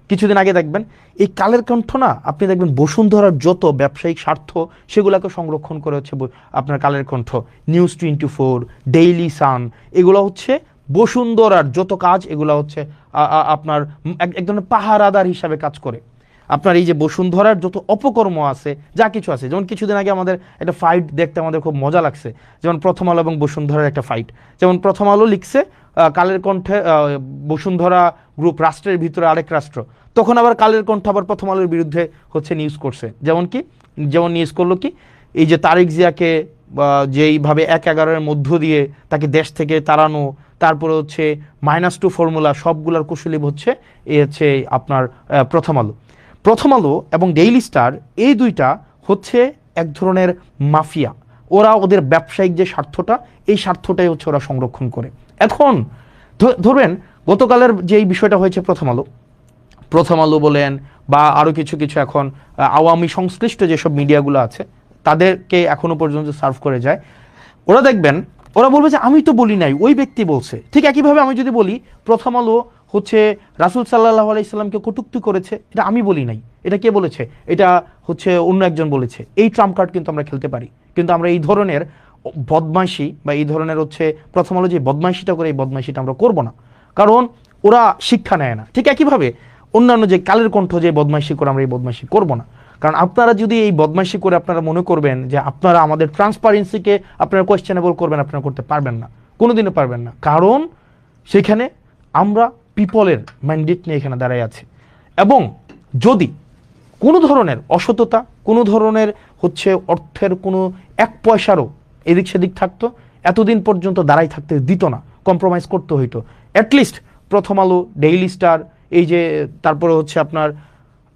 কিছুদিন আগে দেখবেন এই কালের কণ্ঠ না, আপনি দেখবেন বসুন্ধরার যত ব্যবসায়িক স্বার্থ সেগুলোকে সংরক্ষণ করে হচ্ছে আপনার Kaler Kantho, news 24, Daily Sun, এগুলো হচ্ছে বসুন্ধরার যত কাজ, এগুলো হচ্ছে আপনার এক ধরনের পাহারাদার হিসাবে কাজ করে। আপনার এই যে বসুন্ধরার যত অপকর্ম আছে, যা কিছু আছে, যেমন কিছুদিন আগে আমাদের একটা ফাইট দেখতে আমাদের খুব মজা লাগছে, যেমন প্রথম আলো এবং বসুন্ধরার একটা ফাইট। যেমন প্রথম আলো লিখছে কালের কণ্ঠে বসুন্ধরা গ্রুপ রাষ্ট্রের ভিতরে আরেক রাষ্ট্র, তখন আবার কালের কণ্ঠ আবার প্রথম আলোর বিরুদ্ধে হচ্ছে নিউজ করছে। যেমন নিউজ করলো কি, এই যে তারেক জিয়াকে যেইভাবে 1/11 মধ্য দিয়ে তাকে দেশ থেকে তাড়ানো, তারপরে হচ্ছে -2 ফর্মুলা, সবগুলার কুশলী হচ্ছে এই হচ্ছে আপনার প্রথম আলো এবং ডেইলি স্টার, এই দুইটা হচ্ছে এক ধরনের মাফিয়া। ওরা ওদের ব্যবসায়িক যে স্বার্থটা, এই স্বার্থটাই হচ্ছে ওরা সংরক্ষণ করে। এখন ধরবেন গতকালের যে এই বিষয়টা হয়েছে, প্রথম আলো বলেন বা আরো কিছু এখন আওয়ামী সংশ্লিষ্ট যেসব মিডিয়াগুলো আছে তাদেরকে এখনো পর্যন্ত সার্ভ করে যায়, ওরা দেখবেন ওরা বলবে যে আমি তো বলি নাই, ওই ব্যক্তি বলছে। ঠিক একইভাবে আমি যদি বলি প্রথম আলো হচ্ছে রাসূল সাল্লাল্লাহু আলাইহি সাল্লামকে কটূক্তি করেছে, এটা আমি বলি নাই, এটা কে বলেছে, এটা হচ্ছে অন্য একজন বলেছে। এই ট্রাম্প কার্ড কিন্তু আমরা খেলতে পারি, কিন্তু আমরা এই ধরনের বদমাইশি বা এই ধরনের হচ্ছে প্রথম আলো যে বদমাইশিটা করে, এই বদমাইশিটা আমরা করব না, কারণ ওরা শিক্ষা নেয় না। ঠিক একইভাবে অন্যান্য যে কালের কণ্ঠ যে বদমাইশি করে, আমরা এই বদমাইশি করব না। কারণ আপনারা যদি এই বদমাইশি করে আপনারা মনে করবেন যে আপনারা আমাদের ট্রান্সপারেন্সিকে আপনারা কোয়েশ্চেনেবল করবেন, আপনারা করতে পারবেন না, কোনোদিনও পারবেন না। কারণ সেখানে আমরা পিপলের ম্যান্ডেট নিয়ে এখানে দাঁড়ায় আছি, এবং যদি কোনো ধরনের অসততা, কোনো ধরনের হচ্ছে অর্থের কোনো 1 পয়সারও এদিক সেদিক থাকতো, এতদিন পর্যন্ত দাঁড়াই থাকতে দিত না, কম্প্রোমাইজ করতে হইতো। অ্যাটলিস্ট প্রথম আলো, ডেইলি স্টার, এই যে তারপরে হচ্ছে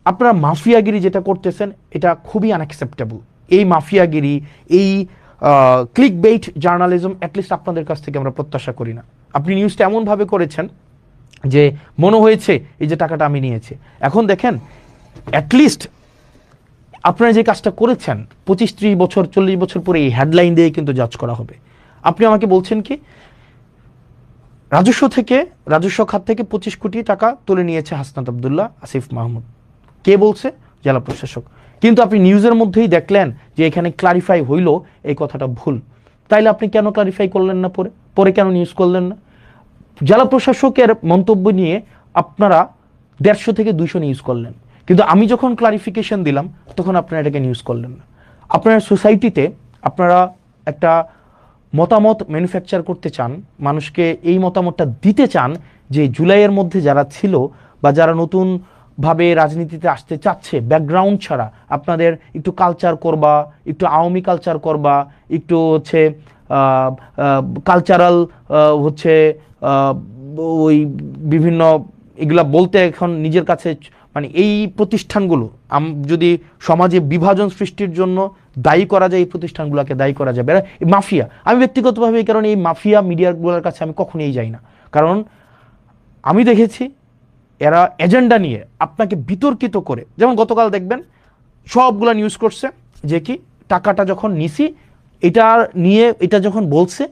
আপনারা মাফিয়াগিরি যেটা করতেছেন, এটা খুবই আনঅ্যাকসেপ্টেবল। এই মাফিয়াগিরি, এই ক্লিক বেইট জার্নালিজম অ্যাটলিস্ট আপনাদের কাছ থেকে আমরা প্রত্যাশা করি না। আপনি নিউজটা এমনভাবে করেছেন যে মনে হয়েছে এই যে টাকাটা আমি নিয়েছি। এখন দেখেন, অ্যাটলিস্ট আপনারা যে কাজটা করেছেন 25-30 বছর 40 বছর পরে এই হেডলাইন দিয়ে কিন্তু জাজ করা হবে। আপনি আমাকে বলছেন কি রাজস্ব খাত থেকে 25 কোটি টাকা তুলে নিয়েছে হাসনাত আব্দুল্লাহ, আসিফ মাহমুদ। কে বলছে? জেলা প্রশাসক। কিন্তু আপনি নিউজের মধ্যেই দেখলেন যে এখানে ক্লারিফাই হইল এই কথাটা ভুল, তাইলে আপনি কেন ক্লারিফাই করলেন না, পরে পরে কেন নিউজ করলেন না? জেলা প্রশাসকের মন্তব্য নিয়ে আপনারা 150 থেকে 200 নিউজ করলেন, কিন্তু আমি যখন ক্লারিফিকেশন দিলাম তখন আপনারা এটাকে নিউজ করলেন না। আপনারা সোসাইটিতে আপনারা একটা মতামত ম্যানুফ্যাকচার করতে চান, মানুষকে এই মতামতটা দিতে চান যে জুলাইয়ের মধ্যে যারা ছিল বা যারা নতুন ভাবে রাজনীতিতে আসতে চাচ্ছে ব্যাকগ্রাউন্ড ছাড়া, আপনাদের একটু কালচার করবা, একটু আওয়ামী কালচার করবা, একটু হচ্ছে কালচারাল হচ্ছে ওই বিভিন্ন এগুলা বলতে এখন নিজের কাছে মানে এই প্রতিষ্ঠানগুলো যদি সমাজে বিভাজন সৃষ্টির জন্য দায়ী করা যায়, এই প্রতিষ্ঠানগুলোকে দায়ী করা যাবে। মাফিয়া, আমি ব্যক্তিগতভাবে এই কারণে এই মাফিয়া মিডিয়াগুলোর কাছে আমি কখনোই যাই না, কারণ আমি দেখেছি এরা এজেন্ডা নিয়ে আপনাকে বিতর্কিত করে, যেমন গতকাল দেখবেন সবগুলা নিউজ করছে যে কি টাকাটা যখন নিছি এটা নিয়ে, এটা যখন বলছে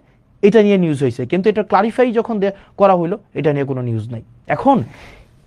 এটা নিয়ে নিউজ হয়েছে, কিন্তু এটা ক্লারিফাই যখন করা হইলো এটা নিয়ে কোনো নিউজ নাই। এখন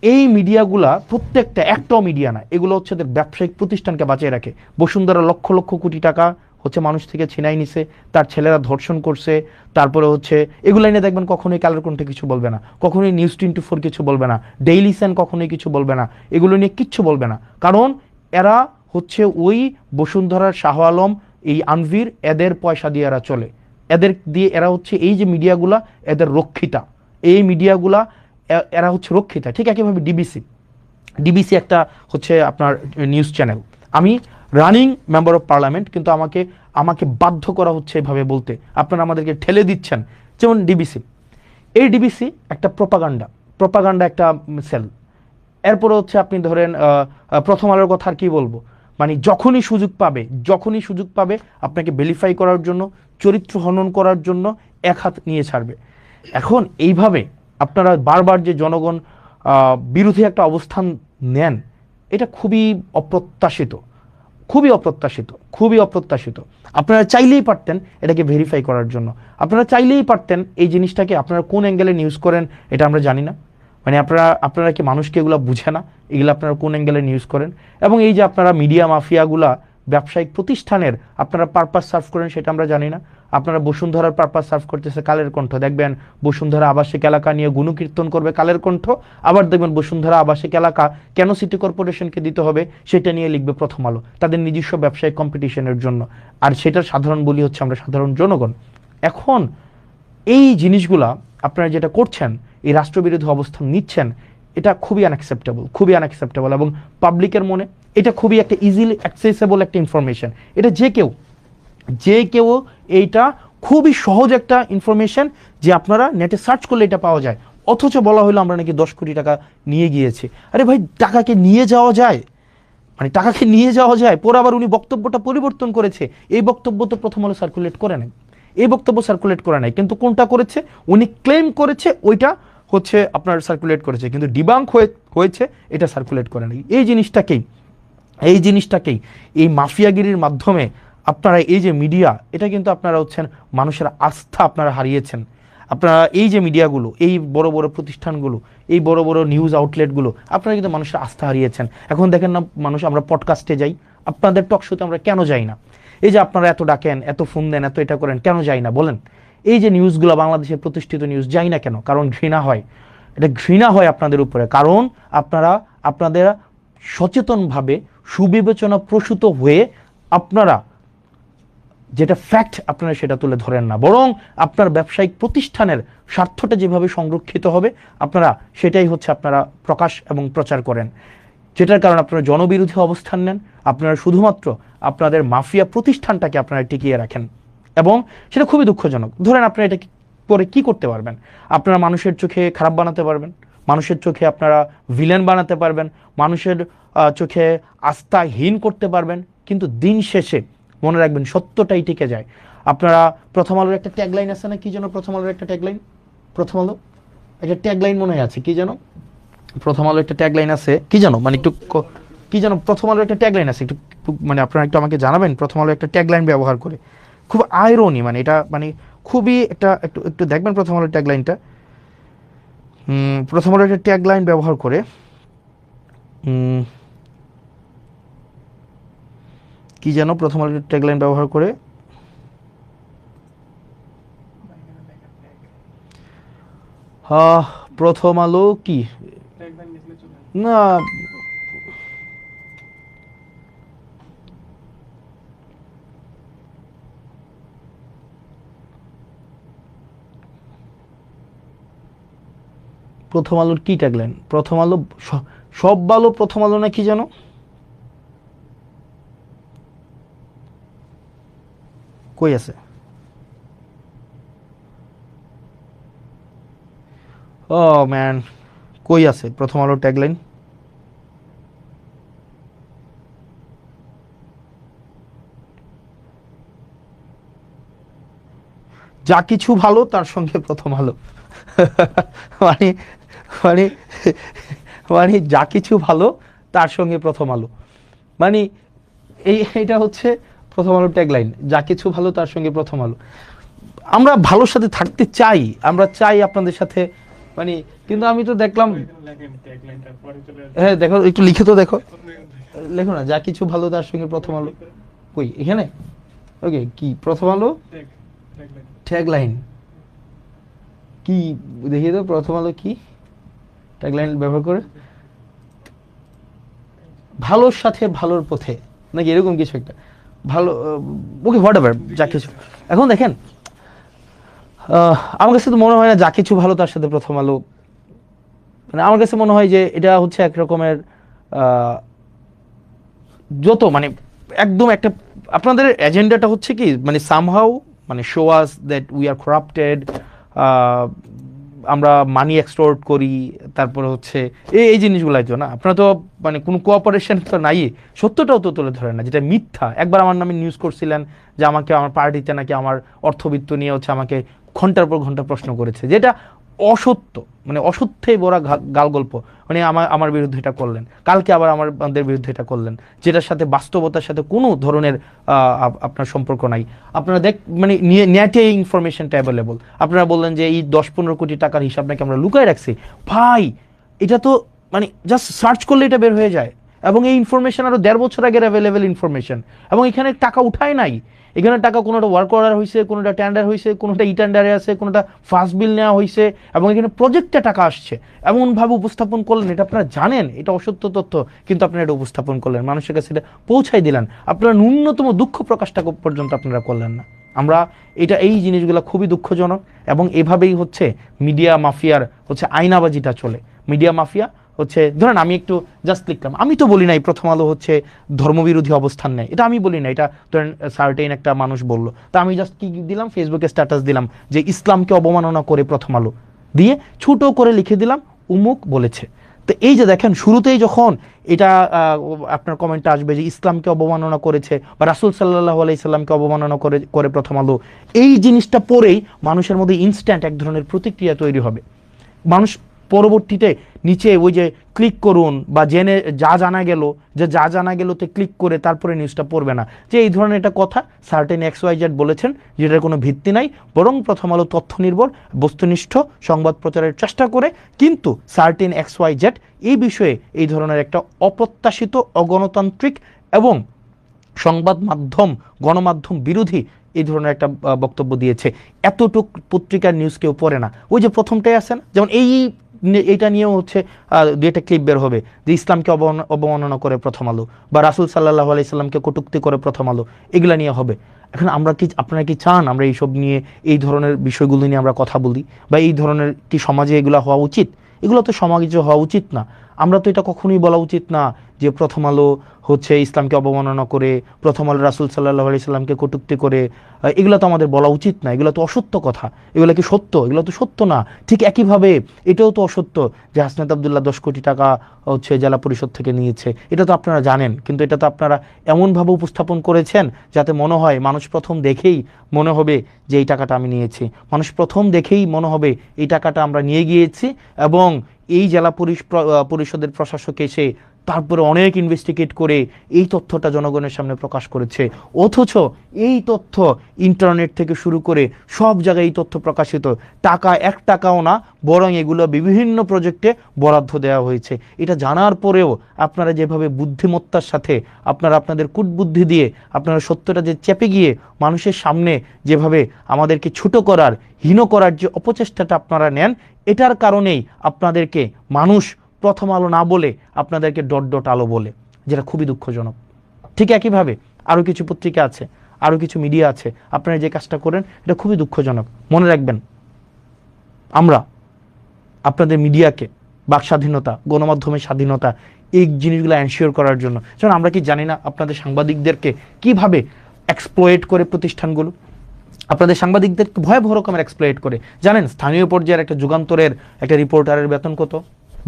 এই মিডিয়াগুলা প্রত্যেকটা একটাও মিডিয়া না, এগুলো হচ্ছে ব্যবসায়িক প্রতিষ্ঠানকে বাঁচিয়ে রাখে। বসুন্ধরা লক্ষ লক্ষ কোটি টাকা হচ্ছে মানুষ থেকে ছিনাই নিছে, তার ছেলেরা ধর্ষণ করছে, তারপরে হচ্ছে এগুলো নিয়ে দেখবেন কখনোই কালের কণ্ঠে কিছু বলবে না, কখনোই নিউজ 24 কিছু বলবে না, ডেইলি সান কখনোই কিছু বলবে না, এগুলো নিয়ে কিচ্ছু বলবে না, কারণ এরা হচ্ছে ওই বসুন্ধরার শাহ আলম, এই আনভির, এদের পয়সা দিয়ে এরা চলে, এদের দিয়ে এরা হচ্ছে এই যে মিডিয়াগুলা এদের রক্ষিতা, এই মিডিয়াগুলা এরা হচ্ছে রক্ষিতা। ঠিক একইভাবে ডিবিসি একটা হচ্ছে আপনার নিউজ চ্যানেল, আমি রানিং মেম্বার অফ পার্লামেন্ট, কিন্তু আমাকে বাধ্য করা হচ্ছে এভাবে বলতে, আপনারা আমাদেরকে ঠেলে দিচ্ছেন। যেমন এই ডিবিসি একটা প্রপাগান্ডা একটা সেল। এরপরে হচ্ছে আপনি ধরেন প্রথম আলোর কথা আর কি বলবো, মানে যখনই সুযোগ পাবে আপনাকে ভেরিফাই করার জন্য, চরিত্র হনন করার জন্য এক হাত নিয়ে ছাড়বে। এখন এইভাবে আপনারা বারবার যে জনগণ বিরোধী একটা অবস্থান নেন, এটা খুবই অপ্রত্যাশিত। আপনারা চাইলেই পারতেন এটাকে ভেরিফাই করার জন্য, আপনারা চাইলেই পারতেন এই জিনিসটাকে, আপনারা কোন অ্যাঙ্গেলে নিউজ করেন এটা আমরা জানি না, মানে আপনারা কি মানুষকে এগুলো বুঝে না এগুলো আপনারা কোন অ্যাঙ্গেলে নিউজ করেন। এবং এই যে আপনারা মিডিয়া মাফিয়াগুলা ব্যবসায়িক প্রতিষ্ঠানের আপনারা পারপাস সার্ভ করেন সেটা আমরা জানি না। আপনারা বসুন্ধরার পারপাস সার্ভ করতেছে কালের কণ্ঠ, দেখবেন বসুন্ধরা আবাসিক এলাকা নিয়ে গুণকীর্তন করবে কালের কণ্ঠ, আবার দেখবেন বসুন্ধরা আবাসিক এলাকা কেন সিটি কর্পোরেশনকে দিতে হবে সেটা নিয়ে লিখবে প্রথম আলো, তাদের নিজস্ব ব্যবসায়িক কম্পিটিশনের জন্য, আর সেটার সাধারণ বলি হচ্ছে আমরা সাধারণ জনগণ। এখন এই জিনিসগুলা আপনারা যেটা করছেন, এই রাষ্ট্রবিরোধী অবস্থান নিচ্ছেন, এটা খুবই আনঅ্যাকসেপ্টেবল এবং পাবলিকের মনে এটা খুবই একটা ইজিলি অ্যাক্সেসেবল একটা ইনফরমেশন। এটা যে কেউ এইটা খুবই সহজ একটা ইনফরমেশন যে আপনারা নেটে সার্চ করলে এটা পাওয়া যায়, অথচ বলা হলো আমরা নাকি 10 কোটি টাকা নিয়ে গিয়েছি। আরে ভাই, টাকাকে নিয়ে যাওয়া যায়, পরে আবার উনি বক্তব্যটা পরিবর্তন করেছে, এই বক্তব্য তো প্রথম আলো সার্কুলেট করে নাই, কিন্তু কোনটা করেছে, উনি ক্লেম করেছে ওইটা হচ্ছে আপনার সার্কুলেট করেছে, কিন্তু ডিবাঙ্ক হয়েছে এটা সার্কুলেট করে নাই। এই জিনিসটাকেই এই মাফিয়াগিরির মাধ্যমে আপনারা এই যে মিডিয়া, এটা কিন্তু আপনারা হচ্ছেন মানুষের আস্থা আপনারা হারিয়েছেন। আপনারা এই যে মিডিয়াগুলো, এই বড় বড় প্রতিষ্ঠানগুলো, এই বড় বড় নিউজ আউটলেটগুলো, আপনারা কিন্তু মানুষের আস্থা হারিয়েছেন। এখন দেখেন না মানুষ, আমরা পডকাস্টে যাই, আপনাদের টক শোতে আমরা কেন যাই না? এই যে আপনারা এত ডাকেন, এত ফোন দেন, এত এটা করেন, কেন যাই না বলেন? এই যে নিউজগুলো বাংলাদেশের প্রতিষ্ঠিত নিউজ যাই না কেন? কারণ ঘৃণা হয় আপনাদের উপরে, কারণ আপনাদের সচেতনভাবে সুবিবেচনা প্রসূত হয়ে আপনারা যেটা ফ্যাক্ট আপনারা সেটা তুলে ধরেন না, বরং আপনার ব্যবসায়িক প্রতিষ্ঠানের স্বার্থটা যেভাবে সংরক্ষিত হবে আপনারা সেটাই হচ্ছে আপনারা প্রকাশ এবং প্রচার করেন, যেটার কারণে আপনারা জনবিরোধী অবস্থান নেন। আপনারা শুধুমাত্র আপনাদের মাফিয়া প্রতিষ্ঠানটাকে আপনারা টিকিয়ে রাখেন, এবং সেটা খুবই দুঃখজনক। ধরেন আপনারা এটা পরে কি করতে পারবেন? আপনারা মানুষের চোখে খারাপ বানাতে পারবেন, মানুষের চোখে আপনারা ভিলেন বানাতে পারবেন, মানুষের চোখে আস্থাহীন করতে পারবেন, কিন্তু দিন শেষে মনে রাখবেন সত্যটাই টিকে যায়। আপনারা প্রথম আলোর একটা ট্যাগলাইন আছে না, কি যেন প্রথম আলোর একটা ট্যাগলাইন, মনে আছে কি যেন, প্রথম আলোর একটা ট্যাগলাইন আছে কি যেন, মানে একটু কি যেন প্রথম আলোর একটা ট্যাগলাইন আছে, একটু মানে আপনারা একটু আমাকে জানাবেন। প্রথম আলো একটা ট্যাগলাইন ব্যবহার করে, খুব আইরনি, মানে এটা মানে খুবই একটু দেখবেন প্রথম আলোর ট্যাগলাইনটা। প্রথম আলোর একটা ট্যাগলাইন ব্যবহার করে কি যেন প্রথম আলোর ট্যাগলাইন ব্যবহার করে প্রথম আলো কি না, প্রথম আলোর কি ট্যাগলাইন? প্রথম আলো সব ভালো প্রথম আলো না কি যেন, কই আছে? ও ম্যান, কই আছে প্রথম আলোর ট্যাগলাইন? যা কিছু ভালো তার সঙ্গে প্রথম আলো। মানে মানে মানে যা কিছু ভালো তার সঙ্গে প্রথম আলো, মানে এইটা হচ্ছে প্রথম আলোর ট্যাগলাইন, যা কিছু ভালো তার সঙ্গে প্রথম আলো। আমরা ভালোর সাথে থাকতে চাই, আমরা চাই আপনাদের সাথে, মানে কিন্তু আমি তো দেখলাম, হ্যাঁ দেখো একটু লিখে তো দেখো, লেখো না, যা কিছু ভালো তার সঙ্গে প্রথম আলো। কই এখানে? ওকে, কি প্রথম আলো ট্যাগলাইন কি দেখিয়ে দাও, প্রথম আলো কি ট্যাগলাইন ব্যবহার করে? ভালোর সাথে ভালোর পথে নাকি এরকম কিছু একটা, ভালো, ওকে হোয়াট এভার, যা কিছু। এখন দেখেন, আমার কাছে তো মনে হয় না যা কিছু ভালো তার সাথে প্রথম আলো, মানে আমার কাছে মনে হয় যে এটা হচ্ছে এক রকমের যত মানে একদম একটা, আপনাদের এজেন্ডাটা হচ্ছে কি মানে সামহাউ মানে show us that we are corrupted, আমরা মানি এক্সটোর্ট করি, তারপরে হচ্ছে এই জিনিসগুলাই তো না, আপনারা তো মানে কোনো কোঅপারেশন তো নাই, সত্যটাও তো তুলে ধরে না, যেটা মিথ্যা। একবার আমার নামে নিউজ করছিলেন যে আমাকে আমার পার্টিতে নাকি আমার অর্থবিত্ত নিয়ে হচ্ছে আমাকে ঘন্টার পর ঘন্টা প্রশ্ন করেছে, যেটা অসত্য, মানে অসত্যেই বড় গাল গল্প, মানে আমার বিরুদ্ধে এটা করলেন, কালকে আবার আমাদের বিরুদ্ধে এটা করলেন, যেটার সাথে বাস্তবতার সাথে কোনো ধরনের আপনার সম্পর্ক নাই। আপনারা মানে নেটে এই ইনফরমেশনটা অ্যাভেলেবল, আপনারা বললেন যে এই 10-15 কোটি টাকার হিসাব নাকি আমরা লুকায় রাখছি। ভাই এটা তো মানে জাস্ট সার্চ করলে এটা বের হয়ে যায়, এবং এই ইনফরমেশন আরো 1.5 বছর আগের অ্যাভেলেবেল ইনফরমেশন, এবং এখানে টাকা উঠায় নাই, এখানে টাকা কোনোটা ওয়ার্ক অর্ডার হয়েছে, কোনোটা টেন্ডার হয়েছে, কোনোটা ই টেন্ডারে আছে, কোনোটা ফার্স্ট বিল নেওয়া হয়েছে, এবং এখানে প্রজেক্টে টাকা আসছে, এমনভাবে উপস্থাপন করলেন, এটা আপনারা জানেন এটা অসত্য তথ্য, কিন্তু আপনারা এটা উপস্থাপন করলেন, মানুষের কাছে এটা পৌঁছাই দিলেন, আপনারা ন্যূনতম দুঃখ প্রকাশটা পর্যন্ত আপনারা করলেন না। আমরা এই জিনিসগুলো খুবই দুঃখজনক, এবং এভাবেই হচ্ছে মিডিয়া মাফিয়ার হচ্ছে আয়নাবাজিটা চলে। মিডিয়া মাফিয়া হচ্ছে, ধরেন আমি একটু জাস্ট লিখলাম, আমি তো বলি নাই প্রথম আলো হচ্ছে ধর্মবিরোধী অবস্থান নেয়, এটা আমি বলি না, এটা ধরেন সার্টেইন একটা মানুষ বললো, তা আমি জাস্ট কি দিলাম, ফেসবুকে স্ট্যাটাস দিলাম যে ইসলামকে অবমাননা করে প্রথম আলো দিয়ে ছোট করে লিখে দিলাম উমুক বলেছে। তো এই যে দেখেন, শুরুতেই যখন এটা আপনার কমেন্টটা আসবে যে ইসলামকে অবমাননা করেছে বা রাসূল সাল্লাল্লাহু আলাইহি সাল্লামকে অবমাননা করে প্রথম আলো, এই জিনিসটা পরেই মানুষের মধ্যে ইনস্ট্যান্ট এক ধরনের প্রতিক্রিয়া তৈরি হবে। মানুষ পরবর্তীতে নিচে ওই যে ক্লিক করুন বা জেনে যা জানা গেল তে ক্লিক করে তারপরে নিউজটা পড়বে না, যে এই ধরনের একটা কথা সার্টেন XYZ বলেছেন, যেটার কোনো ভিত্তি নাই, বরং প্রথম আলো তথ্য নির্ভর বস্তুনিষ্ঠ সংবাদ প্রচারের চেষ্টা করে, কিন্তু সার্টেন XYZ এই বিষয়ে এই ধরনের একটা অপ্রত্যাশিত, অগণতান্ত্রিক এবং সংবাদ মাধ্যম গণমাধ্যম বিরোধী এই ধরনের একটা বক্তব্য দিয়েছে। এতটুক পত্রিকার নিউজ কেউ পড়ে না। ওই যে প্রথমটাই আছে না, যেমন এইটা নিয়েও হচ্ছে দুইটা ক্লিপ বের হবে যে ইসলামকে অবমাননা করে প্রথম আলো, বা রাসূল সাল্লাল্লাহু আলাইহি সাল্লামকে কটূক্তি করে প্রথম আলো, এগুলা নিয়ে হবে। এখন আপনারা কি চান আমরা এইসব নিয়ে, এই ধরনের বিষয়গুলো নিয়ে আমরা কথা বলি, বা এই ধরনের কি সমাজে এগুলা হওয়া উচিত? এগুলো তো সমাজে হওয়া উচিত না। আমরা তো এটা কখনোই বলা উচিত না যে প্রথম আলো হচ্ছে ইসলামকে অবমাননা করে, প্রথম আলো রাসূল সাল্লাল্লাহু আলাইহি সাল্লামকে কটূক্তি করে, এগুলো তো আমাদের বলা উচিত না, এগুলো তো অসত্য কথা। এগুলো কি সত্য? এগুলো তো সত্য না। ঠিক একইভাবে এটাও তো অসত্য যে হাসনাত আব্দুল্লাহ 10 কোটি টাকা হচ্ছে জেলা পরিষদ থেকে নিয়েছে, এটা তো আপনারা জানেন, কিন্তু এটা তো আপনারা এমনভাবে উপস্থাপন করেছেন যাতে মনে হয়, মানুষ প্রথম দেখেই মনে হবে যে এই টাকাটা আমি নিয়েছি, মানুষ প্রথম দেখেই মনে হবে এই টাকাটা আমরা নিয়ে গিয়েছি, এবং এই জেলা পরিষদের প্রশাসক এসে তারপরে অনেক ইনভেস্টিগেট করে এই তথ্যটা জনগণের সামনে প্রকাশ করেছে, অথচ এই তথ্য ইন্টারনেট থেকে শুরু করে সব জায়গায় এই তথ্য প্রকাশিত, টাকা 1 টাকাও না, বরং এগুলো বিভিন্ন প্রজেক্টে বরাদ্দ দেওয়া হয়েছে। এটা জানার পরেও আপনারা যেভাবে বুদ্ধিমত্তার সাথে আপনারা আপনাদের কূটবুদ্ধি দিয়ে আপনারা সত্যটা যে চেপে গিয়ে মানুষের সামনে যেভাবে আমাদেরকে ছোট করার, হীন করার যে অপচেষ্টাটা আপনারা নেন, এটার কারণেই আপনাদেরকে মানুষ প্রথম আলো না বলে আপনাদেরকে ডট ডট আলো বলে, যেটা খুবই দুঃখজনক। ঠিক একইভাবে আরও কিছু পত্রিকা আছে, আরও কিছু মিডিয়া আছে, আপনারা যে কাজটা করেন এটা খুবই দুঃখজনক। মনে রাখবেন, আমরা আপনাদের মিডিয়াকে বাক স্বাধীনতা, গণমাধ্যমের স্বাধীনতা, এই জিনিসগুলো এনশিওর করার জন্য, যেমন আমরা কি জানি না আপনাদের সাংবাদিকদেরকে কিভাবে এক্সপ্লয়েট করে প্রতিষ্ঠানগুলো, আপনাদের সাংবাদিকদেরকে ভয়াবহ রকমের এক্সপ্লয়েট করে। জানেন স্থানীয় পর্যায়ের একটা যুগান্তরের একটা রিপোর্টারের বেতন কত?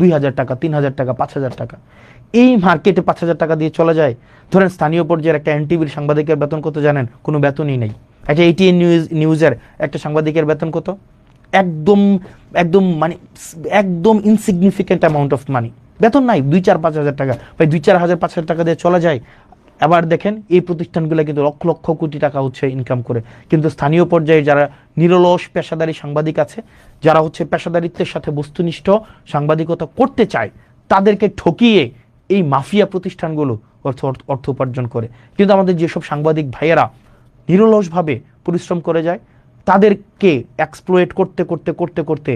2,000 টাকা, 3,000 টাকা, 5,000 টাকা। এই মার্কেটে 5,000 টাকা দিয়ে চলে যায়। ধরেন স্থানীয় পর্যায়ের একটা এনটিভির সাংবাদিকের বেতন কত জানেন? কোনো বেতনই নেই। একটা এটিএন নিউজের একটা সাংবাদিকের বেতন কত? একদম একদম মানে একদম ইনসিগনিফিকেন্ট অ্যামাউন্ট অফ মানি, বেতন নাই, 2-4-5,000 টাকা, ভাই 2-4,000-5,000 টাকা দিয়ে চলা যায়। আবার দেখেন এই প্রতিষ্ঠানগুলো কিন্তু লক্ষ লক্ষ কোটি টাকা হচ্ছে ইনকাম করে, কিন্তু স্থানীয় পর্যায়ে যারা নিরলস পেশাদারী সাংবাদিক আছে, যারা হচ্ছে পেশাদারিত্বের সাথে বস্তুনিষ্ঠ সাংবাদিকতা করতে চায়, তাদেরকে ঠকিয়ে এই মাফিয়া প্রতিষ্ঠানগুলো অর্থ উপার্জন করে। কিন্তু আমাদের যেসব সাংবাদিক ভাইয়েরা নিরলসভাবে পরিশ্রম করে যায়, তাদেরকে এক্সপ্লয়েট করতে করতে করতে করতে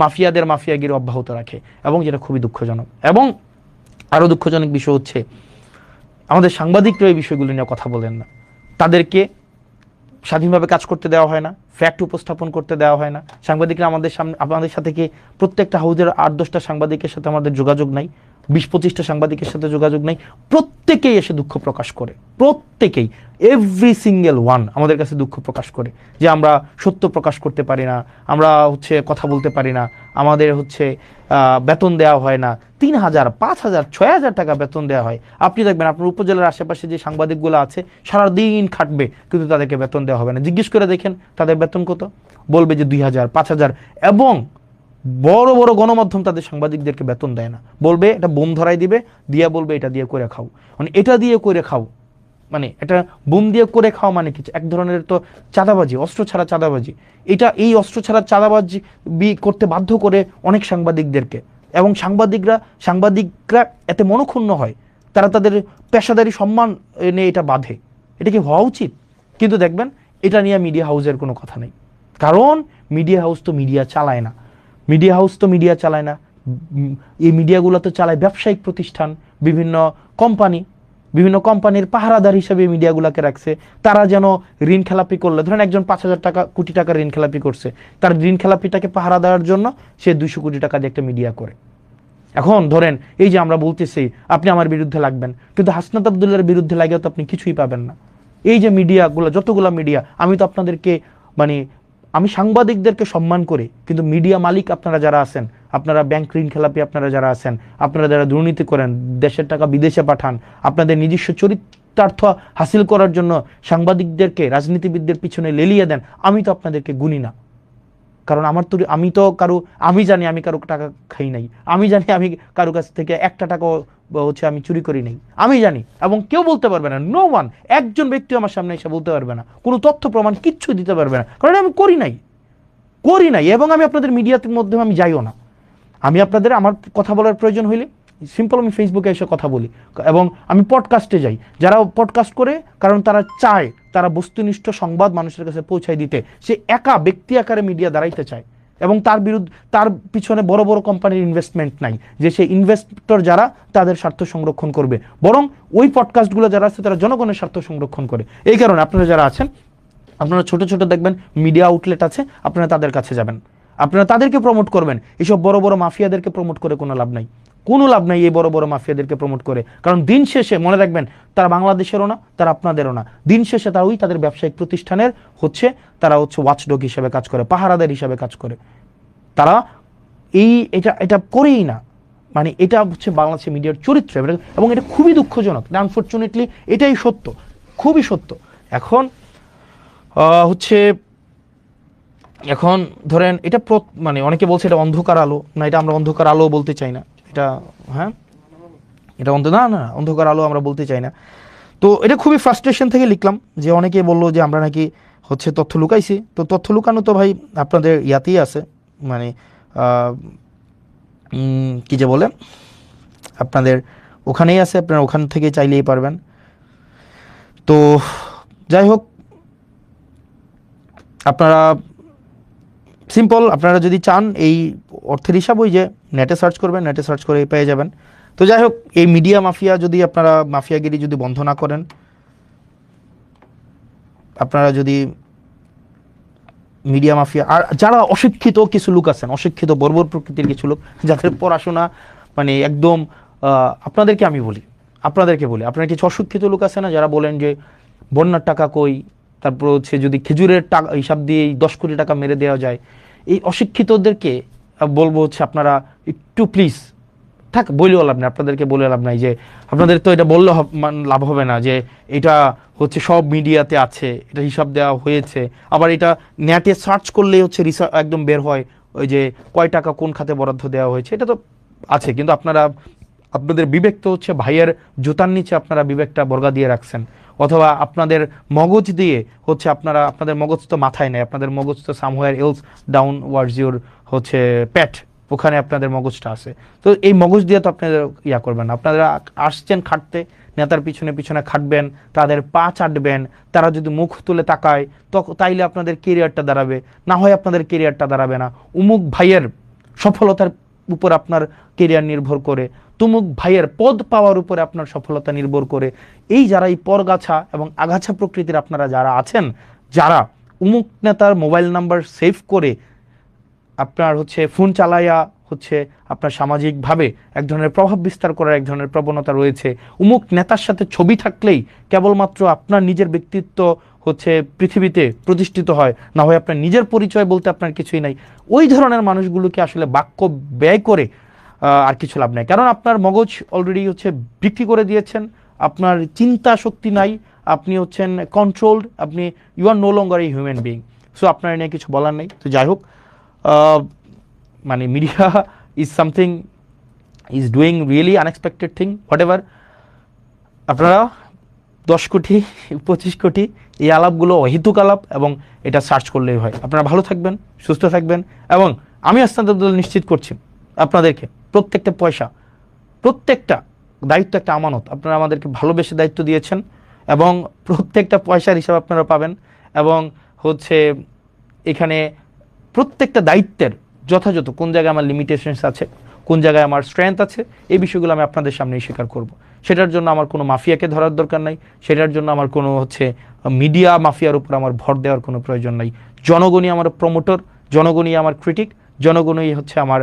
মাফিয়াদের মাফিয়াগিরি অব্যাহত রাখে, এবং যেটা খুবই দুঃখজনক। এবং আরও দুঃখজনক বিষয় হচ্ছে আমাদের সাংবাদিকরা এই বিষয়গুলো নিয়ে কথা বলেন না, তাদেরকে স্বাধীনভাবে কাজ করতে দেওয়া হয় না, ফ্যাক্ট উপস্থাপন করতে দেওয়া হয় না। সাংবাদিকরা আমাদের সাথে কি প্রত্যেকটা হাউজের 8-10টা সাংবাদিকের সাথে আমাদের যোগাযোগ নাই, 20-25টা সাংবাদিকের সাথে যোগাযোগ নাই, প্রত্যেকেই এসে দুঃখ প্রকাশ করে, প্রত্যেকেই, এভরি সিঙ্গেল ওয়ান আমাদের কাছে দুঃখ প্রকাশ করে যে আমরা সত্য প্রকাশ করতে পারি না, আমরা হচ্ছে কথা বলতে পারি না, আমাদের হচ্ছে বেতন দেওয়া হয় না, 3,000, 5,000, 6,000 টাকা বেতন দেওয়া হয়। আপনি দেখবেন আপনার উপজেলার আশেপাশে যে সাংবাদিকগুলো আছে সারাদিন খাটবে, কিন্তু তাদেরকে বেতন দেওয়া হবে না। জিজ্ঞেস করে দেখেন তাদের বেতন কত, বলবে যে 2,000, 5,000। এবং বড় বড় গণমাধ্যম তাদের সাংবাদিকদেরকে বেতন দেয় না, বলবে এটা বোম ধরাই দিবে, দিয়া বলবে এটা দিয়ে করে খাও। মানে এটা দিয়ে করে খাও, মানে এটা বোম দিয়ে করে খাওয়া মানে কি? এক ধরনের তো চাঁদাবাজি, অস্ত্র ছাড়া চাঁদাবাজি। এই অস্ত্র ছাড়া চাঁদাবাজি করতে বাধ্য করে অনেক সাংবাদিকদেরকে, এবং সাংবাদিকরা এতে মনক্ষুণ্ণ হয়, তারা তাদের পেশাদারি সম্মান নিয়ে এটা বাঁধে। এটা কি হওয়া উচিত? কিন্তু দেখবেন এটা নিয়ে মিডিয়া হাউসের কোনো কথা নেই, কারণ মিডিয়া হাউস তো মিডিয়া চালায় না, এই মিডিয়াগুলো তো চালায় ব্যবসায়িক প্রতিষ্ঠান, বিভিন্ন কোম্পানির পাহারাদার হিসেবে মিডিয়াগুলোকে রাখছে। তারা যেন ঋণ খেলাপি করলে, ধরেন একজন 5,000 টাকা, কোটি টাকা ঋণ খেলাপি করছে, তার ঋণ খেলাপিটাকে পাহারা দেওয়ার জন্য সে 200 কোটি টাকা দিয়ে একটা মিডিয়া করে। এখন ধরেন এই যে আমরা বলতেছি আপনি আমার বিরুদ্ধে লাগবেন, কিন্তু হাসনাত আব্দুল্লাহর বিরুদ্ধে লাগেও তো আপনি কিছুই পাবেন না। এই যে মিডিয়াগুলো, যতগুলো মিডিয়া, আমি তো আপনাদেরকে আমি সাংবাদিকদেরকে সম্মান করি, কিন্তু মিডিয়া মালিক আপনারা যারা আছেন, আপনারা ব্যাংক ঋণ খেলাপি আপনারা যারা আছেন, আপনারা যারা দুর্নীতি করেন, দেশের টাকা বিদেশে পাঠান, আপনাদের নিজস্ব চরিতার্থ হাসিল করার জন্য সাংবাদিকদেরকে রাজনীতিবিদদের পিছনে লেলিয়ে দেন, আমি তো আপনাদেরকে গুনি না। কারণ আমি জানি আমি কারো টাকা খাই নাই, আমি জানি আমি কারো কাছ থেকে একটা টাকা আমি চুরি করি নাই, আমি জানি। এবং কেউ বলতে পারবে না, নো ওয়ান, একজন ব্যক্তি আমার সামনে এসে বলতে পারবে না, কোনো তথ্য প্রমাণ কিচ্ছু দিতে পারবে না, কারণ আমি করি নাই। এবং আমি আপনাদের মিডিয়াতে মধ্যে আমি যাইও না। আমার কথা বলার প্রয়োজন হইলে সিম্পল আমি ফেসবুকে এসে কথা বলি, এবং আমি পডকাস্টে যাই। যারা পডকাস্ট করে, কারণ তারা চায় তারা বস্তুনিষ্ঠ সংবাদ মানুষের কাছে পৌঁছায় দিতে, সে একা ব্যক্তি আকারে মিডিয়া দাঁড়াইতে চায়, এবং তার পিছনে বড় বড় কোম্পানির ইনভেস্টমেন্ট নাই যে সেই ইনভেস্টর যারা তাদের স্বার্থ সংরক্ষণ করবে, বরং ওই পডকাস্টগুলো যারা আছে তারা জনগণের স্বার্থ সংরক্ষণ করে। এই কারণে আপনারা যারা আছেন, আপনারা ছোট ছোট দেখবেন মিডিয়া আউটলেট আছে, আপনারা তাদের কাছে যাবেন, আপনারা তাদেরকে প্রমোট করবেন। এইসব বড় বড় মাফিয়াদেরকে প্রমোট করে কোনো লাভ নাই, এই বড় বড় মাফিয়াদেরকে প্রমোট করে। কারণ দিন শেষে মনে রাখবেন, তারা বাংলাদেশেরও না, তারা আপনাদেরও না। দিন শেষে তাদের ব্যবসায়িক প্রতিষ্ঠানের তারা ওয়াচডগ হিসেবে কাজ করে, পাহারাদার হিসেবে কাজ করে। তারা এটা করেই না, মানে এটা হচ্ছে বাংলাদেশের মিডিয়ার চরিত্র, এবং এটা খুবই দুঃখজনক। আনফরচুনেটলি এটাই সত্য, খুবই সত্য। এখন ধরেন এটা অনেকে বলছে এটা অন্ধকার আলো, না, এটা আমরা অন্ধকার আলো বলতে চাই না, একটা, হ্যাঁ এটা না না অন্ধকার আলো আমরা বলতে চাই না। তো এটা খুবই ফ্রাস্ট্রেশন থেকে লিখলাম যে অনেকে বললো যে আমরা নাকি হচ্ছে তথ্য লুকাইছি। তো তথ্য লুকানো তো ভাই আপনাদের ইয়াতেই আছে, মানে কি যে বলে আপনাদের ওখানেই আছে, আপনারা ওখান থেকে চাইলেই পারবেন। তো যাই হোক, আপনারা সিম্পল, আপনারা যদি চান এই অর্থের হিসাব ওই যে নেটে সার্চ করবেন, নেটে সার্চ করে পেয়ে যাবেন। তো যাই হোক, এই মিডিয়া মাফিয়া যদি আপনারা মাফিয়াগিরি যদি বন্ধ না করেন, আপনারা যদি মিডিয়া মাফিয়া আর যারা অশিক্ষিত কিছু লোক আছেন, অশিক্ষিত বর্বর প্রকৃতির কিছু লোক যাদের পড়াশোনা মানে একদম, আপনাদেরকে আমি বলি, আপনার কিছু অশিক্ষিত লোক আছে না যারা বলেন যে বন্যার টাকা কই, তারপর হচ্ছে যদি খেজুরের টাকা হিসাব দিয়ে 10 কোটি টাকা মেরে দেওয়া যায়, এই অশিক্ষিতদেরকে বলবো হচ্ছে আপনারা একটু প্লিজ থাক, বলেও লাভ নাই, আপনাদেরকে বলে লাভ নাই যে আপনাদের তো এটা বললে লাভ হবে না যে এটা হচ্ছে সব মিডিয়াতে আছে, এটা হিসাব দেওয়া হয়েছে, আবার এটা নেটে সার্চ করলেই হচ্ছে একদম বের হয় ওই যে কয় টাকা কোন খাতে বরাদ্দ দেওয়া হয়েছে, এটা তো আছে। কিন্তু আপনাদের বিবেক তো হচ্ছে ভাইয়ের জুতার নিচে আপনারা বিবেকটা বর্গা দিয়ে রাখছেন, অথবা আপনাদের মগজ দিয়ে হচ্ছে আপনাদের মগজ তো মাথায় নেই, আপনাদের মগজ তো somewhere else down words your হচ্ছে প্যাট, ওখানে আপনাদের মগজটা আছে। তো এই মগজ দিয়ে তো আপনাদের ইয়া করবেন না, আপনারা আসছেন খাটতে, নেতার পিছনে পিছনে খাটবেন, তাদের পা চাটবেন, তারা যদি মুখ তুলে তাকায় তাইলে আপনাদের কেরিয়ারটা দাঁড়াবে, না হয় আপনাদের কেরিয়ারটা দাঁড়াবে না। উমুক ভাইয়ের সফলতার উপর আপনার কেরিয়ার নির্ভর করে, তুমুক ভাইয়ের পদ পাওয়ার উপরে আপনার সফলতা নির্ভর করে। এই যারা এই পরগাছা এবং আগাছা প্রকৃতির আপনারা যারা আছেন, যারা উমুক নেতার মোবাইল নাম্বার সেভ করে আপনার হচ্ছে ফোন চালাইয়া হচ্ছে আপনার সামাজিকভাবে এক ধরনের প্রভাব বিস্তার করার এক ধরনের প্রবণতা রয়েছে, উমুক নেতার সাথে ছবি থাকলেই কেবলমাত্র আপনার নিজের ব্যক্তিত্ব হচ্ছে পৃথিবীতে প্রতিষ্ঠিত হয়, না হয় আপনার নিজের পরিচয় বলতে আপনার কিছুই নাই, ওই ধরনের মানুষগুলোকে আসলে বাক্য ব্যয় করে আর কিছু লাভ নাই। কারণ আপনার মগজ অলরেডি হচ্ছে বিক্রি করে দিয়েছেন, আপনার চিন্তা শক্তি নাই, আপনি হচ্ছেন কন্ট্রোলড, আপনি you are no longer a human being. So আপনার নিয়ে কিছু বলার নেই। তো যাই হোক, মানে media is something is doing really unexpected thing, whatever. আপনারা 10 কোটি 25 কোটি এই আলাপগুলো অহেতুক আলাপ, এবং এটা সার্চ করলেই হয়। আপনারা ভালো থাকবেন, সুস্থ থাকবেন, এবং আমি আস্তাদুল নিশ্চিত করছি আপনাদেরকে প্রত্যেকটা পয়সা, প্রত্যেকটা দায়িত্ব একটা আমানত, আপনারা আমাদেরকে ভালোবেসে দায়িত্ব দিয়েছেন, এবং প্রত্যেকটা পয়সার হিসাব আপনারা পাবেন। এবং হচ্ছে এখানে প্রত্যেকটা দায়িত্বের যথাযথ কোন জায়গায় আমার লিমিটেশনস আছে, কোন জায়গায় আমার স্ট্রেংথ আছে, এই বিষয়গুলো আমি আপনাদের সামনেই স্বীকার করব। সেটার জন্য আমার কোনো মাফিয়াকে ধরার দরকার নাই, সেটার জন্য আমার কোনো হচ্ছে মিডিয়া মাফিয়ার উপর আমার ভর দেওয়ার কোনো প্রয়োজন নাই। জনগণই আমার প্রমোটর, জনগণই আমার ক্রিটিক, জনগণই হচ্ছে আমার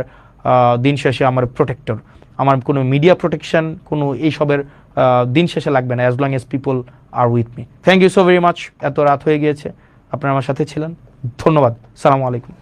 দিন শেষে আমার প্রোটেক্টর। আমার কোনো মিডিয়া প্রোটেকশন কোনো এইসবের দিন শেষে লাগবে না, as long as people are with me. Thank you so very much. এত রাত হয়ে গিয়েছে, আপনারা আমার সাথে ছিলেন, ধন্যবাদ। সালামু আলাইকুম।